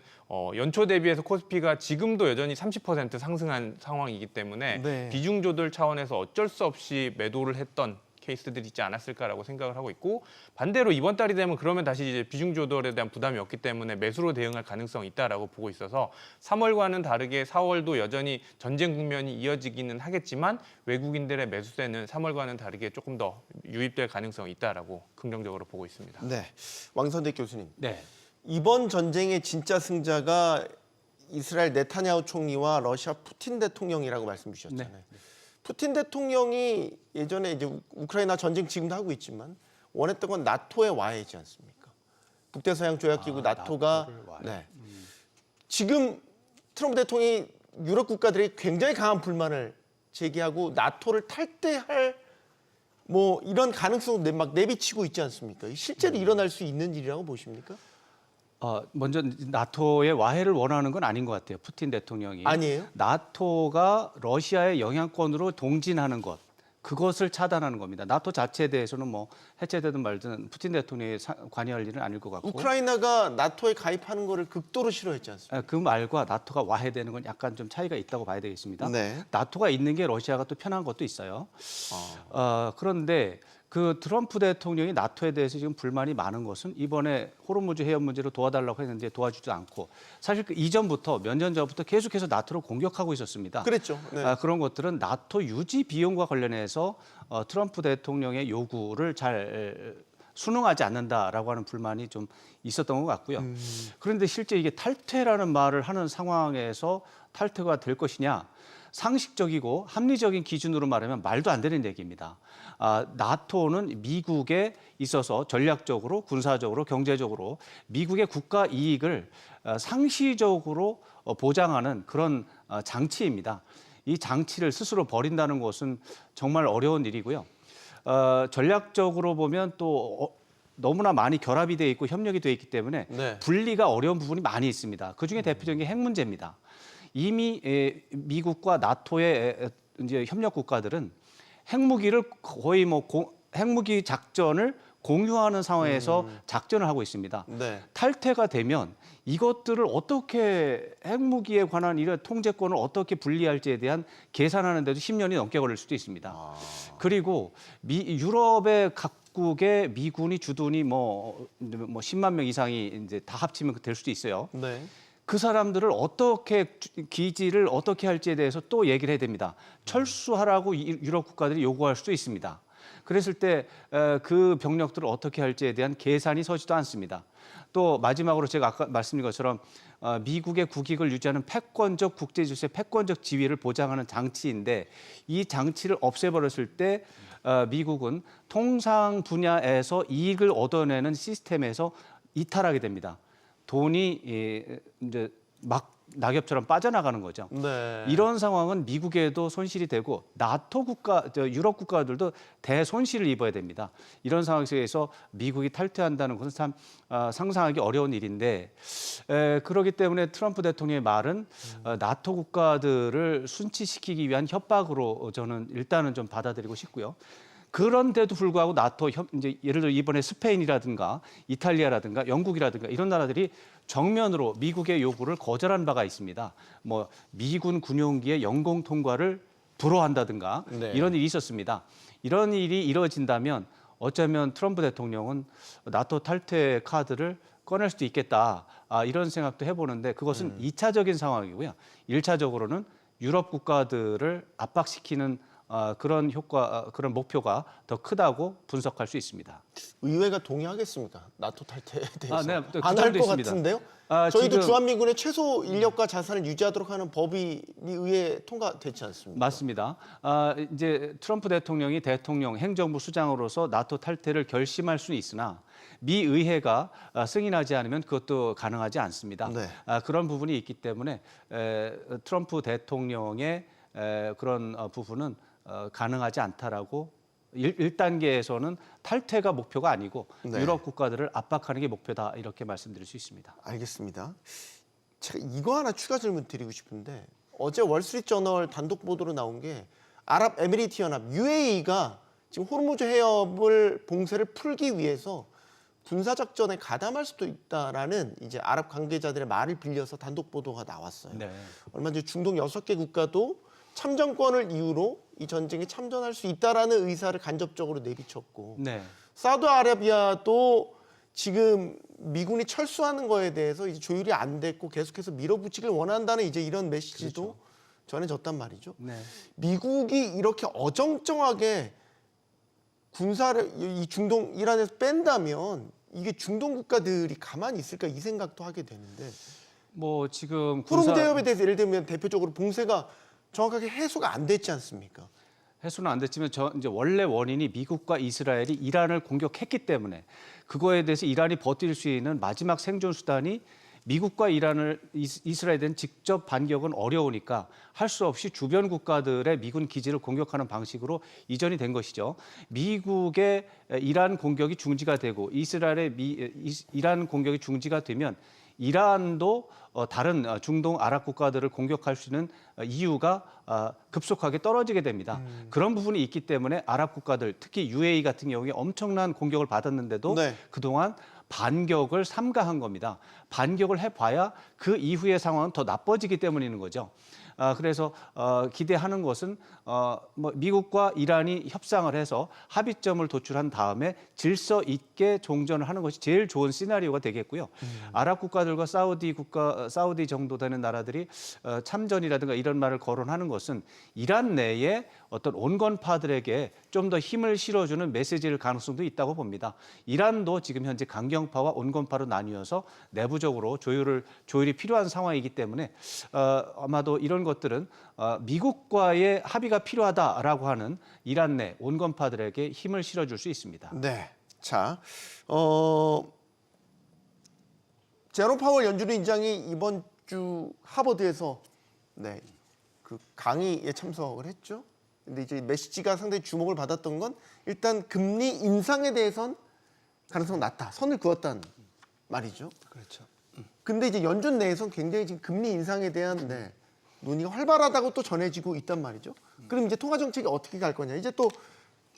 연초 대비해서 코스피가 지금도 여전히 30% 상승한 상황이기 때문에 네. 비중 조절 차원에서 어쩔 수 없이 매도를 했던 케이스들이 있지 않았을까라고 생각을 하고 있고 반대로 이번 달이 되면 그러면 다시 이제 비중 조절에 대한 부담이 없기 때문에 매수로 대응할 가능성이 있다라고 보고 있어서 3월과는 다르게 4월도 여전히 전쟁 국면이 이어지기는 하겠지만 외국인들의 매수세는 3월과는 다르게 조금 더 유입될 가능성이 있다라고 긍정적으로 보고 있습니다. 네. 왕선대 교수님. 네. 이번 전쟁의 진짜 승자가 이스라엘 네타냐후 총리와 러시아 푸틴 대통령이라고 말씀 주셨잖아요. 푸틴 대통령이 예전에 이제 우크라이나 전쟁 지금도 하고 있지만 원했던 건 나토의 와해이지 않습니까? 북대서양 조약기구 나토가 지금 트럼프 대통령이 유럽 국가들이 굉장히 강한 불만을 제기하고 나토를 탈퇴할 뭐 이런 가능성을 막 내비치고 있지 않습니까? 실제로 일어날 수 있는 일이라고 보십니까? 먼저 나토의 와해를 원하는 건 아닌 것 같아요. 푸틴 대통령이. 아니에요? 나토가 러시아의 영향권으로 동진하는 것, 그것을 차단하는 겁니다. 나토 자체에 대해서는 뭐 해체되든 말든 푸틴 대통령이 관여할 일은 아닐 것 같고. 우크라이나가 나토에 가입하는 거를 극도로 싫어했지 않습니까? 그 말과 나토가 와해되는 건 약간 좀 차이가 있다고 봐야 되겠습니다. 네. 나토가 있는 게 러시아가 또 편한 것도 있어요. 그런데 그 트럼프 대통령이 나토에 대해서 지금 불만이 많은 것은 이번에 호르무즈 해협 문제로 도와달라고 했는데 도와주지 않고 사실 그 이전부터 몇 년 전부터 계속해서 나토를 공격하고 있었습니다. 그랬죠. 네. 그런 것들은 나토 유지 비용과 관련해서 트럼프 대통령의 요구를 잘 순응하지 않는다라고 하는 불만이 좀 있었던 것 같고요. 그런데 실제 이게 탈퇴라는 말을 하는 상황에서 탈퇴가 될 것이냐? 상식적이고 합리적인 기준으로 말하면 말도 안 되는 얘기입니다. 나토는 미국에 있어서 전략적으로, 군사적으로, 경제적으로 미국의 국가 이익을 상시적으로 보장하는 그런 장치입니다. 이 장치를 스스로 버린다는 것은 정말 어려운 일이고요. 전략적으로 보면 또 너무나 많이 결합이 돼 있고 협력이 돼 있기 때문에 분리가 어려운 부분이 많이 있습니다. 그중에 대표적인 게 핵 문제입니다. 이미 미국과 나토의 이제 협력 국가들은 핵무기를 거의 뭐 핵무기 작전을 공유하는 상황에서 작전을 하고 있습니다. 탈퇴가 되면 이것들을 어떻게 핵무기에 관한 이런 통제권을 어떻게 분리할지에 대한 계산하는 데도 10년이 넘게 걸릴 수도 있습니다. 그리고 유럽의 각국의 미군이 주둔이 뭐 10만 명 이상이 이제 다 합치면 될 수도 있어요. 그 사람들을 어떻게 기지를 어떻게 할지에 대해서 또 얘기를 해야 됩니다. 철수하라고 유럽 국가들이 요구할 수도 있습니다. 그랬을 때 그 병력들을 어떻게 할지에 대한 계산이 서지도 않습니다. 또 마지막으로 제가 아까 말씀드린 것처럼 미국의 국익을 유지하는 패권적 국제 질서의 패권적 지위를 보장하는 장치인데 이 장치를 없애버렸을 때 미국은 통상 분야에서 이익을 얻어내는 시스템에서 이탈하게 됩니다. 돈이 이제 막 낙엽처럼 빠져나가는 거죠. 네. 이런 상황은 미국에도 손실이 되고 나토 국가, 유럽 국가들도 대손실을 입어야 됩니다. 이런 상황에서 미국이 탈퇴한다는 것은 참 상상하기 어려운 일인데 그렇기 때문에 트럼프 대통령의 말은 나토 국가들을 순치시키기 위한 협박으로 저는 일단은 좀 받아들이고 싶고요. 그런데도 불구하고 나토 이제 예를 들어 이번에 스페인이라든가 이탈리아라든가 영국이라든가 이런 나라들이 정면으로 미국의 요구를 거절한 바가 있습니다. 뭐 미군 군용기의 영공 통과를 불허한다든가 네. 이런 일이 있었습니다. 이런 일이 이루어진다면 어쩌면 트럼프 대통령은 나토 탈퇴 카드를 꺼낼 수도 있겠다. 이런 생각도 해보는데 그것은 2차적인 상황이고요. 1차적으로는 유럽 국가들을 압박시키는 그런 효과, 그런 목표가 더 크다고 분석할 수 있습니다. 의회가 동의하겠습니까? 나토 탈퇴에 대해서 네, 그 안 할 점도 것 있습니다. 같은데요? 저희도 지금 주한미군의 최소 인력과 자산을 유지하도록 하는 법이 의회에 통과됐지 않습니까? 맞습니다. 이제 트럼프 대통령이 대통령 행정부 수장으로서 나토 탈퇴를 결심할 수는 있으나 미 의회가 승인하지 않으면 그것도 가능하지 않습니다. 네. 그런 부분이 있기 때문에 트럼프 대통령의 그런 부분은 가능하지 않다라고 1단계에서는 탈퇴가 목표가 아니고 네. 유럽 국가들을 압박하는 게 목표다 이렇게 말씀드릴 수 있습니다. 알겠습니다. 제가 이거 하나 추가 질문 드리고 싶은데 어제 월스트리트저널 단독 보도로 나온 게 아랍에미리트 연합 UAE가 지금 호르무즈 해협을 봉쇄를 풀기 위해서 군사 작전에 가담할 수도 있다라는 이제 아랍 관계자들의 말을 빌려서 단독 보도가 나왔어요. 네. 얼마 전에 중동 6개 국가도 참전권을 이유로 이 전쟁에 참전할 수 있다라는 의사를 간접적으로 내비쳤고 네. 사우디아라비아도 지금 미군이 철수하는 거에 대해서 이제 조율이 안 됐고 계속해서 밀어붙이길 원한다는 이제 이런 메시지도 전해졌단 말이죠. 네. 미국이 이렇게 어정쩡하게 군사를 이 중동 이란에서 뺀다면 이게 중동 국가들이 가만히 있을까 이 생각도 하게 되는데 뭐 지금 호르무즈 해협에 대해서 예를 들면 대표적으로 봉쇄가 정확하게 해소가 안 됐지 않습니까? 해소는 안 됐지만 이제 원래 원인이 미국과 이스라엘이 이란을 공격했기 때문에 그거에 대해서 이란이 버틸 수 있는 마지막 생존 수단이 미국과 이스라엘에 대한 직접 반격은 어려우니까 할 수 없이 주변 국가들의 미군 기지를 공격하는 방식으로 이전이 된 것이죠. 미국의 이란 공격이 중지가 되고 이스라엘의 이란 공격이 중지가 되면 이란도 다른 중동 아랍 국가들을 공격할 수 있는 이유가 급속하게 떨어지게 됩니다. 그런 부분이 있기 때문에 아랍 국가들, 특히 UAE 같은 경우에 엄청난 공격을 받았는데도 네. 그동안 반격을 삼가한 겁니다. 반격을 해봐야 그 이후의 상황은 더 나빠지기 때문인 거죠. 그래서 기대하는 것은 뭐 미국과 이란이 협상을 해서 합의점을 도출한 다음에 질서 있게 종전을 하는 것이 제일 좋은 시나리오가 되겠고요. 아랍 국가들과 사우디 정도 되는 나라들이 참전이라든가 이런 말을 거론하는 것은 이란 내에 어떤 온건파들에게 좀 더 힘을 실어주는 메시지일 가능성도 있다고 봅니다. 이란도 지금 현재 강경파와 온건파로 나뉘어서 내부적으로 조율이 필요한 상황이기 때문에 아마도 이런 것들은 미국과의 합의가 필요하다라고 하는 이란 내 온건파들에게 힘을 실어줄 수 있습니다. 네. 자, 제롬 파월 연준의 의장이 이번 주 하버드에서 네, 그 강의에 참석을 했죠. 근데 이제 메시지가 상당히 주목을 받았던 건 일단 금리 인상에 대해선 가능성 낮다. 선을 그었다는 말이죠. 그렇죠. 근데 이제 연준 내에선 굉장히 지금 금리 인상에 대한 논의가 활발하다고 또 전해지고 있단 말이죠. 그럼 이제 통화 정책이 어떻게 갈 거냐. 이제 또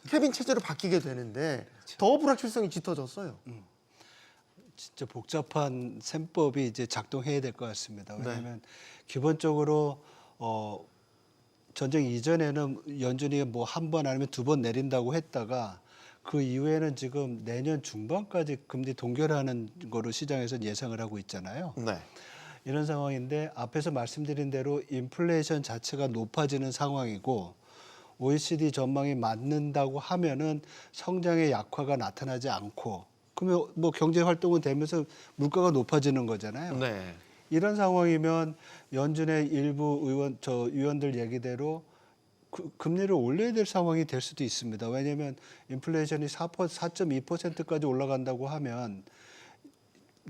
케빈 체제로 바뀌게 되는데 더 불확실성이 짙어졌어요. 진짜 복잡한 셈법이 이제 작동해야 될 것 같습니다. 왜냐하면 기본적으로 전쟁 이전에는 연준이 뭐 한 번 아니면 2번 내린다고 했다가 그 이후에는 지금 내년 중반까지 금리 동결하는 거로 시장에서 예상을 하고 있잖아요. 네. 이런 상황인데 앞에서 말씀드린 대로 인플레이션 자체가 높아지는 상황이고 OECD 전망이 맞는다고 하면은 성장의 약화가 나타나지 않고 그러면 뭐 경제 활동은 되면서 물가가 높아지는 거잖아요. 네. 이런 상황이면 연준의 일부 위원들 얘기대로 금리를 올려야 될 상황이 될 수도 있습니다. 왜냐하면 인플레이션이 4.2%까지 올라간다고 하면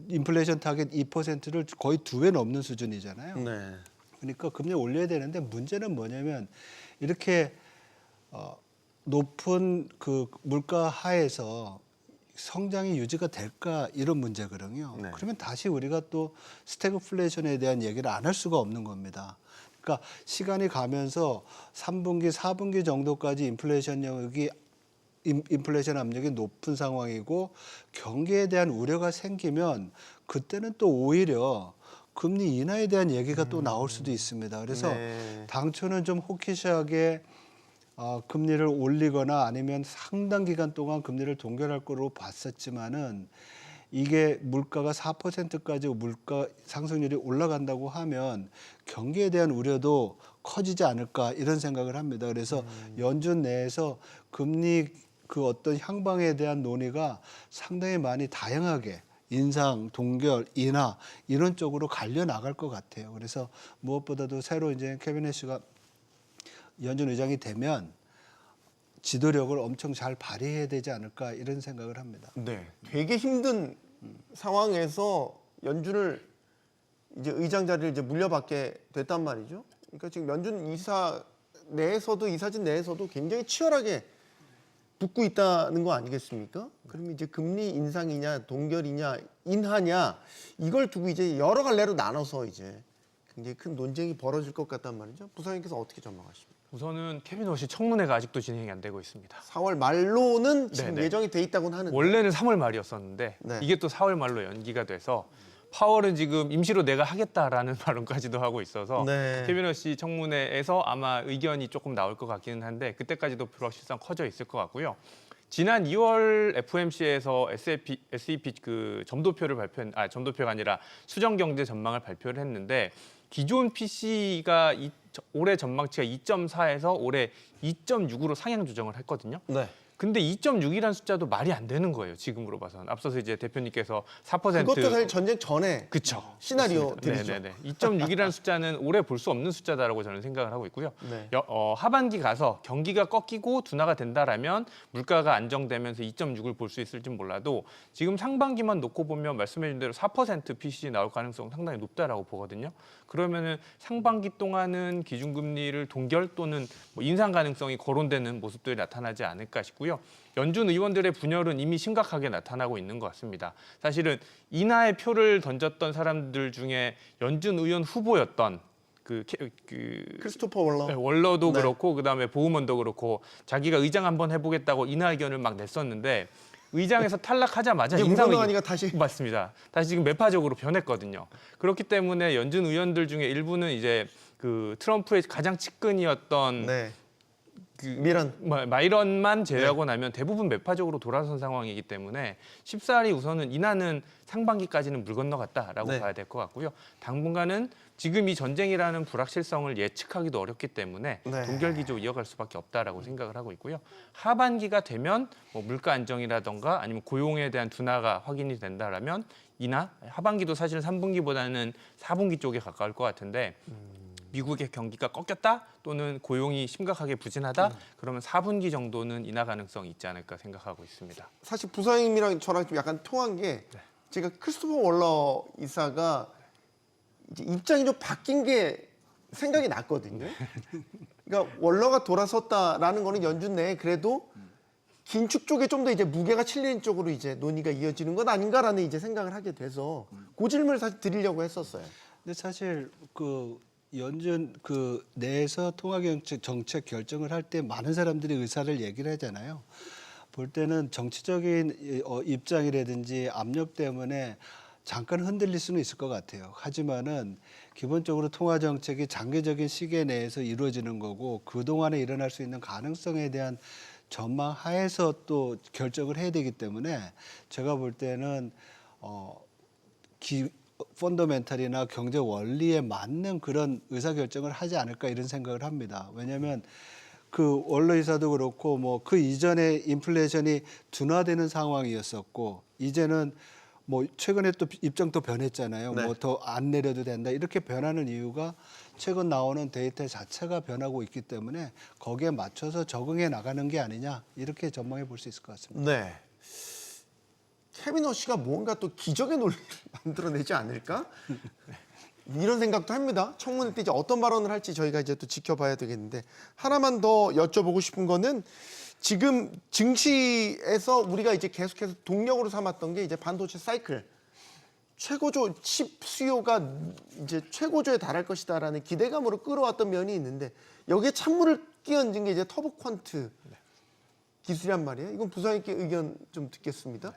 인플레이션 타겟 2%를 거의 2배 넘는 수준이잖아요. 네. 그러니까 금리 올려야 되는데 문제는 뭐냐면 이렇게 높은 그 물가 하에서 성장이 유지가 될까 이런 문제거든요. 네. 그러면 다시 우리가 또 스태그플레이션에 대한 얘기를 안 할 수가 없는 겁니다. 그러니까 시간이 가면서 3분기, 4분기 정도까지 인플레이션 압력이 높은 상황이고 경기에 대한 우려가 생기면 그때는 또 오히려 금리 인하에 대한 얘기가 또 나올 수도 있습니다. 그래서 네. 당초는 좀 호키시하게 금리를 올리거나 아니면 상당 기간 동안 금리를 동결할 거로 봤었지만은 이게 물가가 4%까지 물가 상승률이 올라간다고 하면 경기에 대한 우려도 커지지 않을까 이런 생각을 합니다. 그래서 연준 내에서 금리 그 어떤 향방에 대한 논의가 상당히 많이 다양하게 인상, 동결, 인하 이런 쪽으로 갈려 나갈 것 같아요. 그래서 무엇보다도 새로 이제 케빈 해시가 연준 의장이 되면 지도력을 엄청 잘 발휘해야 되지 않을까 이런 생각을 합니다. 네. 되게 힘든 상황에서 연준을 이제 의장 자리를 이제 물려받게 됐단 말이죠. 그러니까 지금 연준 이사진 내에서도 굉장히 치열하게 붙고 있다는 거 아니겠습니까? 그럼 이제 금리 인상이냐, 동결이냐, 인하냐 이걸 두고 이제 여러 갈래로 나눠서 이제 굉장히 큰 논쟁이 벌어질 것 같단 말이죠. 부사님께서 어떻게 전망하십니까? 우선은 케빈 워시 청문회가 아직도 진행이 안 되고 있습니다. 4월 말로는 지금 네네. 예정이 돼 있다고는 하는데 원래는 3월 말이었었는데 네. 이게 또 4월 말로 연기가 돼서 파월은 지금 임시로 내가 하겠다라는 발언까지도 하고 있어서 네. 케빈 워시 청문회에서 아마 의견이 조금 나올 것 같기는 한데 그때까지도 불확실성 커져 있을 것 같고요. 지난 2월 FOMC에서 SEP 그 점도표가 아니라 수정 경제 전망을 발표를 했는데 기존 PC가 올해 전망치가 2.4에서 올해 2.6으로 상향 조정을 했거든요. 네. 근데 2.6이라는 숫자도 말이 안 되는 거예요. 지금으로 봐서는. 앞서서 이제 대표님께서 4% 그것도 사실 전쟁 전에 그쵸. 시나리오들이죠. 네네네. 2.6이라는 숫자는 올해 볼 수 없는 숫자다라고 저는 생각을 하고 있고요. 네. 하반기 가서 경기가 꺾이고 둔화가 된다라면 물가가 안정되면서 2.6을 볼 수 있을진 몰라도 지금 상반기만 놓고 보면 말씀해준 대로 4% PCE 나올 가능성 상당히 높다라고 보거든요. 그러면은 상반기 동안은 기준금리를 동결 또는 뭐 인상 가능성이 거론되는 모습들이 나타나지 않을까 싶고요. 연준 의원들의 분열은 이미 심각하게 나타나고 있는 것 같습니다. 사실은 인하의 표를 던졌던 사람들 중에 연준 의원 후보였던 크리스토퍼 월러. 월러도 네. 그렇고 그다음에 보우먼도 그렇고 자기가 의장 한번 해보겠다고 인하 의견을 막 냈었는데 의장에서 탈락하자마자 이제 인상 무건너가니까 다시 맞습니다. 다시 지금 매파적으로 변했거든요. 그렇기 때문에 연준 의원들 중에 일부는 이제 그 트럼프의 가장 측근이었던 네. 그 미란. 마이런만 제외하고 나면 대부분 매파적으로 돌아선 상황이기 때문에 쉽사리 우선은 인하는 상반기까지는 물 건너갔다라고 네. 봐야 될 것 같고요. 당분간은 지금 이 전쟁이라는 불확실성을 예측하기도 어렵기 때문에 네. 동결 기조 이어갈 수밖에 없다라고 생각을 하고 있고요. 하반기가 되면 뭐 물가 안정이라던가 아니면 고용에 대한 둔화가 확인이 된다라면 인하 하반기도 사실 3분기보다는 4분기 쪽에 가까울 것 같은데 미국의 경기가 꺾였다 또는 고용이 심각하게 부진하다 그러면 4분기 정도는 인하 가능성이 있지 않을까 생각하고 있습니다. 사실 부사님이랑 저랑 좀 약간 통한 게 제가 크리스토퍼 월러 이사가 이제 입장이 좀 바뀐 게 생각이 났거든요. 그러니까 월러가 돌아섰다라는 거는 연준 내에 그래도 긴축 쪽에 좀 더 이제 무게가 실리는 쪽으로 이제 논의가 이어지는 것 아닌가라는 이제 생각을 하게 돼서 그 질문을 사실 드리려고 했었어요. 근데 사실 그 연준 그 내에서 통화정책 결정을 할 때 많은 사람들이 의사를 얘기를 하잖아요. 볼 때는 정치적인 입장이라든지 압력 때문에 잠깐 흔들릴 수는 있을 것 같아요. 하지만은 기본적으로 통화정책이 장기적인 시계 내에서 이루어지는 거고 그동안에 일어날 수 있는 가능성에 대한 전망 하에서 또 결정을 해야 되기 때문에 제가 볼 때는 펀더멘탈이나 경제 원리에 맞는 그런 의사결정을 하지 않을까 이런 생각을 합니다. 왜냐하면 그 월러 이사도 그렇고 뭐 그 이전에 인플레이션이 둔화되는 상황이었었고 이제는 뭐 최근에 또 입장도 변했잖아요. 네. 뭐 더 안 내려도 된다 이렇게 변하는 이유가 최근 나오는 데이터 자체가 변하고 있기 때문에 거기에 맞춰서 적응해 나가는 게 아니냐 이렇게 전망해 볼 수 있을 것 같습니다. 네. 케빈 허쉬가 뭔가 또 기적의 논리를 만들어내지 않을까? 이런 생각도 합니다. 청문회 때 이제 어떤 발언을 할지 저희가 이제 또 지켜봐야 되겠는데 하나만 더 여쭤보고 싶은 거는 지금 증시에서 우리가 이제 계속해서 동력으로 삼았던 게 이제 반도체 사이클 최고조 칩 수요가 이제 최고조에 달할 것이다라는 기대감으로 끌어왔던 면이 있는데 여기에 찬물을 끼얹은 게 이제 터보 퀀트 기술이란 말이에요. 이건 부사님께 의견 좀 듣겠습니다.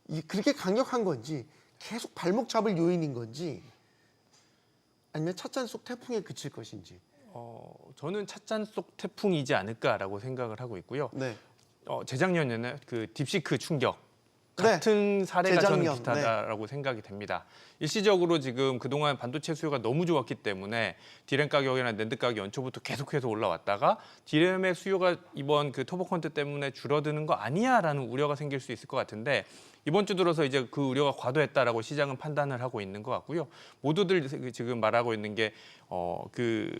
이 그렇게 강력한 건지 계속 발목 잡을 요인인 건지 아니면 찻잔 속 태풍에 그칠 것인지. 저는 찻잔 속 태풍이지 않을까라고 생각을 하고 있고요. 네. 재작년에는 그 딥시크 충격 네. 같은 사례가 저는 재작년, 비슷하다라고 생각이 됩니다. 일시적으로 지금 그동안 반도체 수요가 너무 좋았기 때문에 디램 가격이나 낸드 가격 연초부터 계속해서 올라왔다가 디램의 수요가 이번 그 터보 퀀트 때문에 줄어드는 거 아니야라는 우려가 생길 수 있을 것 같은데 이번 주 들어서 이제 그 우려가 과도했다라고 시장은 판단을 하고 있는 것 같고요. 모두들 지금 말하고 있는 게 그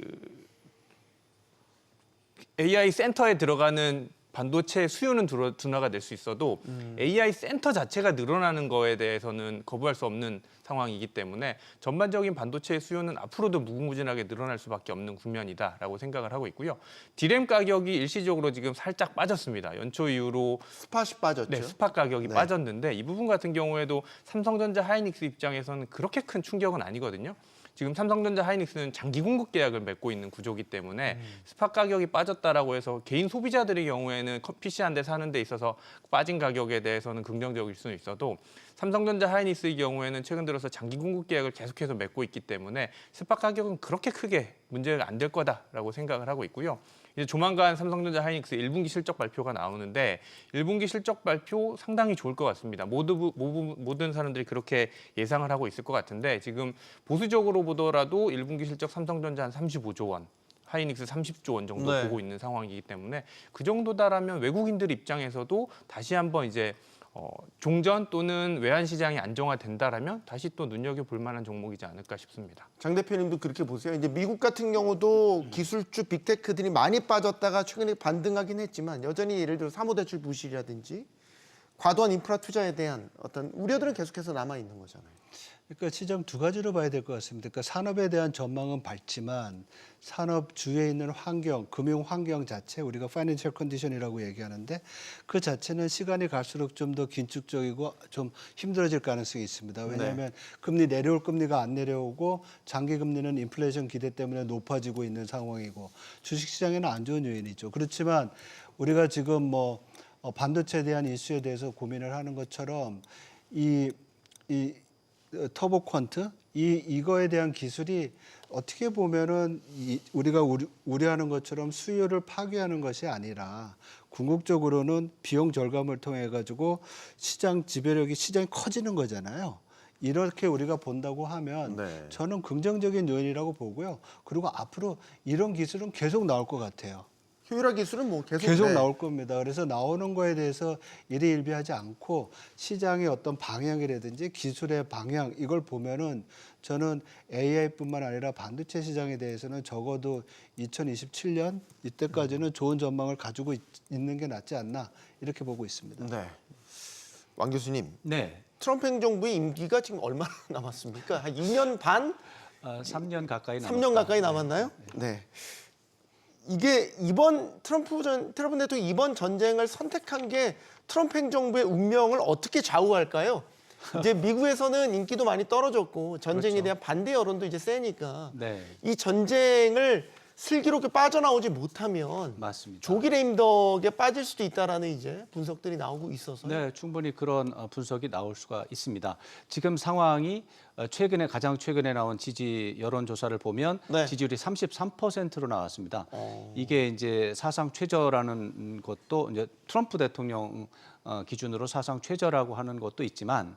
AI 센터에 들어가는 반도체 수요는 둔화가 될 수 있어도 AI 센터 자체가 늘어나는 거에 대해서는 거부할 수 없는 상황이기 때문에 전반적인 반도체 수요는 앞으로도 무궁무진하게 늘어날 수밖에 없는 국면이다라고 생각을 하고 있고요. 디램 가격이 일시적으로 지금 살짝 빠졌습니다. 연초 이후로 스팟이 빠졌죠. 네, 스팟 가격이 네. 빠졌는데 이 부분 같은 경우에도 삼성전자 하이닉스 입장에서는 그렇게 큰 충격은 아니거든요. 지금 삼성전자 하이닉스는 장기 공급 계약을 맺고 있는 구조기 때문에 스팟 가격이 빠졌다라고 해서 개인 소비자들의 경우에는 PC 한 대 사는 데 있어서 빠진 가격에 대해서는 긍정적일 수는 있어도 삼성전자 하이닉스의 경우에는 최근 들어서 장기 공급 계약을 계속해서 맺고 있기 때문에 스팟 가격은 그렇게 크게 문제가 안 될 거다라고 생각을 하고 있고요. 이제 조만간 삼성전자 하이닉스 1분기 실적 발표가 나오는데 1분기 실적 발표 상당히 좋을 것 같습니다. 모든 사람들이 그렇게 예상을 하고 있을 것 같은데 지금 보수적으로 보더라도 1분기 실적 삼성전자 한 35조 원, 하이닉스 30조 원 정도 네. 보고 있는 상황이기 때문에 그 정도다라면 외국인들 입장에서도 다시 한번 이제 종전 또는 외환 시장이 안정화된다라면 다시 또 눈여겨볼 만한 종목이지 않을까 싶습니다. 장 대표님도 그렇게 보세요. 이제 미국 같은 경우도 기술주 빅테크들이 많이 빠졌다가 최근에 반등하긴 했지만 여전히 예를 들어 사모대출 부실이라든지 과도한 인프라 투자에 대한 어떤 우려들은 계속해서 남아 있는 거잖아요. 그러니까 시장 두 가지로 봐야 될 것 같습니다. 그러니까 산업에 대한 전망은 밝지만 산업 주위에 있는 환경, 금융 환경 자체 우리가 파이낸셜 컨디션이라고 얘기하는데 그 자체는 시간이 갈수록 좀 더 긴축적이고 좀 힘들어질 가능성이 있습니다. 왜냐하면 금리 내려올 금리가 안 내려오고 장기 금리는 인플레이션 기대 때문에 높아지고 있는 상황이고 주식시장에는 안 좋은 요인이죠. 그렇지만 우리가 지금 뭐 반도체에 대한 이슈에 대해서 고민을 하는 것처럼 이 터보 퀀트 이거에 대한 기술이 어떻게 보면은 우리가 우려하는 것처럼 수요를 파괴하는 것이 아니라 궁극적으로는 비용 절감을 통해 가지고 시장 지배력이 시장이 커지는 거잖아요. 이렇게 우리가 본다고 하면 네. 저는 긍정적인 요인이라고 보고요. 그리고 앞으로 이런 기술은 계속 나올 것 같아요. 효율화 기술은 뭐 계속 네. 나올 겁니다. 그래서 나오는 거에 대해서 일희일비하지 않고 시장의 어떤 방향이라든지 기술의 방향 이걸 보면은 저는 AI뿐만 아니라 반도체 시장에 대해서는 적어도 2027년 이때까지는 좋은 전망을 가지고 있는 게 낫지 않나 이렇게 보고 있습니다. 네. 왕 교수님, 네. 트럼프 행정부의 임기가 지금 얼마나 남았습니까? 한 2년 반? 3년 가까이 3년 가까이 남았나요? 네. 이게 이번 트럼프 대통령 이번 전쟁을 선택한 게 트럼프 행정부의 운명을 어떻게 좌우할까요? 이제 미국에서는 인기도 많이 떨어졌고 전쟁에 그렇죠. 대한 반대 여론도 이제 세니까 네. 이 전쟁을 슬기롭게 빠져나오지 못하면 맞습니다. 조기 레임덕에 빠질 수도 있다라는 이제 분석들이 나오고 있어서 네, 충분히 그런 분석이 나올 수가 있습니다. 지금 상황이 가장 최근에 나온 지지 여론조사를 보면 네. 지지율이 33%로 나왔습니다. 이게 이제 사상 최저라는 것도 이제 트럼프 대통령 기준으로 사상 최저라고 하는 것도 있지만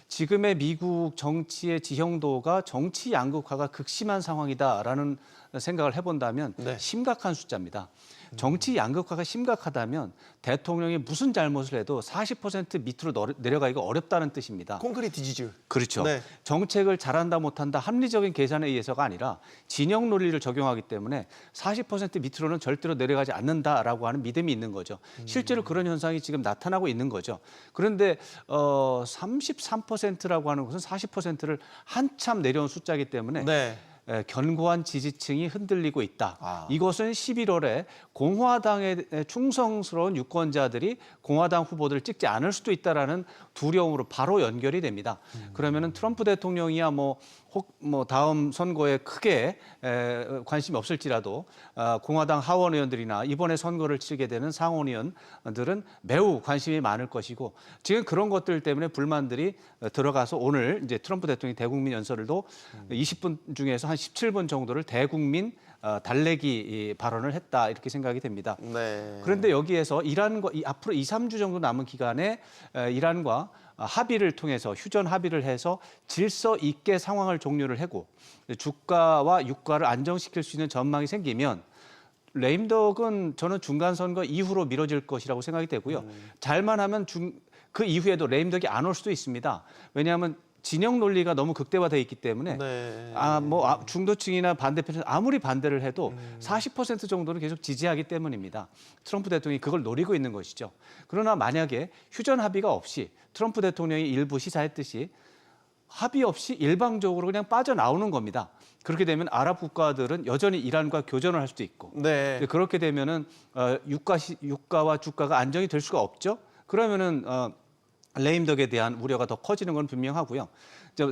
지금의 미국 정치의 지형도가 정치 양극화가 극심한 상황이다라는 생각을 해본다면 네. 심각한 숫자입니다. 정치 양극화가 심각하다면 대통령이 무슨 잘못을 해도 40% 밑으로 내려가기가 어렵다는 뜻입니다. 콘크리트 지지율. 그렇죠. 네. 정책을 잘한다 못한다 합리적인 계산에 의해서가 아니라 진영 논리를 적용하기 때문에 40% 밑으로는 절대로 내려가지 않는다라고 하는 믿음이 있는 거죠. 실제로 그런 현상이 지금 나타나고 있는 거죠. 그런데 33%라고 하는 것은 40%를 한참 내려온 숫자이기 때문에 네. 견고한 지지층이 흔들리고 있다. 아. 이것은 11월에 공화당에 충성스러운 유권자들이 공화당 후보들을 찍지 않을 수도 있다라는 두려움으로 바로 연결이 됩니다. 그러면은 트럼프 대통령이야 뭐 다음 선거에 크게 관심이 없을지라도 공화당 하원 의원들이나 이번에 선거를 치르게 되는 상원 의원들은 매우 관심이 많을 것이고 지금 그런 것들 때문에 불만들이 들어가서 오늘 이제 트럼프 대통령이 대국민 연설도 20분 중에서 한 17분 정도를 대국민 달래기 발언을 했다 이렇게 생각이 됩니다. 네. 그런데 여기에서 이란과 앞으로 2, 3주 정도 남은 기간에 이란과 합의를 통해서 휴전 합의를 해서 질서 있게 상황을 종료를 하고 주가와 유가를 안정시킬 수 있는 전망이 생기면 레임덕은 저는 중간 선거 이후로 미뤄질 것이라고 생각이 되고요. 잘만 하면 그 이후에도 레임덕이 안 올 수도 있습니다. 왜냐하면 진영 논리가 너무 극대화되어 있기 때문에 네. 중도층이나 반대편에서 아무리 반대를 해도 40% 정도는 계속 지지하기 때문입니다. 트럼프 대통령이 그걸 노리고 있는 것이죠. 그러나 만약에 휴전 합의가 없이 트럼프 대통령이 일부 시사했듯이 합의 없이 일방적으로 그냥 빠져나오는 겁니다. 그렇게 되면 아랍 국가들은 여전히 이란과 교전을 할 수도 있고 네. 그렇게 되면은 유가와 주가가 안정이 될 수가 없죠. 그러면은 레임덕에 대한 우려가 더 커지는 건 분명하고요.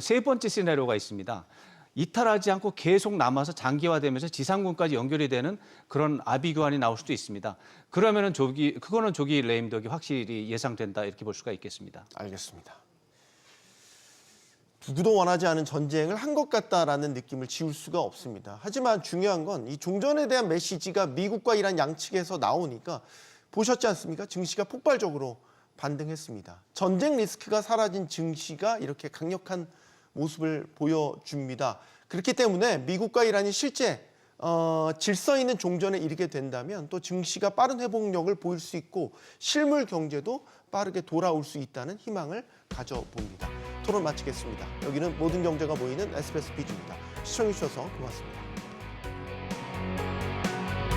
세 번째 시나리오가 있습니다. 이탈하지 않고 계속 남아서 장기화되면서 지상군까지 연결이 되는 그런 아비 교환이 나올 수도 있습니다. 그러면은 그거는 조기 레임덕이 확실히 예상된다 이렇게 볼 수가 있겠습니다. 알겠습니다. 누구도 원하지 않은 전쟁을 한 것 같다라는 느낌을 지울 수가 없습니다. 하지만 중요한 건 이 종전에 대한 메시지가 미국과 이란 양측에서 나오니까 보셨지 않습니까? 증시가 폭발적으로 반등했습니다. 전쟁 리스크가 사라진 증시가 이렇게 강력한 모습을 보여줍니다. 그렇기 때문에 미국과 이란이 실제 질서 있는 종전에 이르게 된다면 또 증시가 빠른 회복력을 보일 수 있고 실물 경제도 빠르게 돌아올 수 있다는 희망을 가져봅니다. 토론 마치겠습니다. 여기는 모든 경제가 모이는 SBS 비즈입니다. 시청해주셔서 고맙습니다.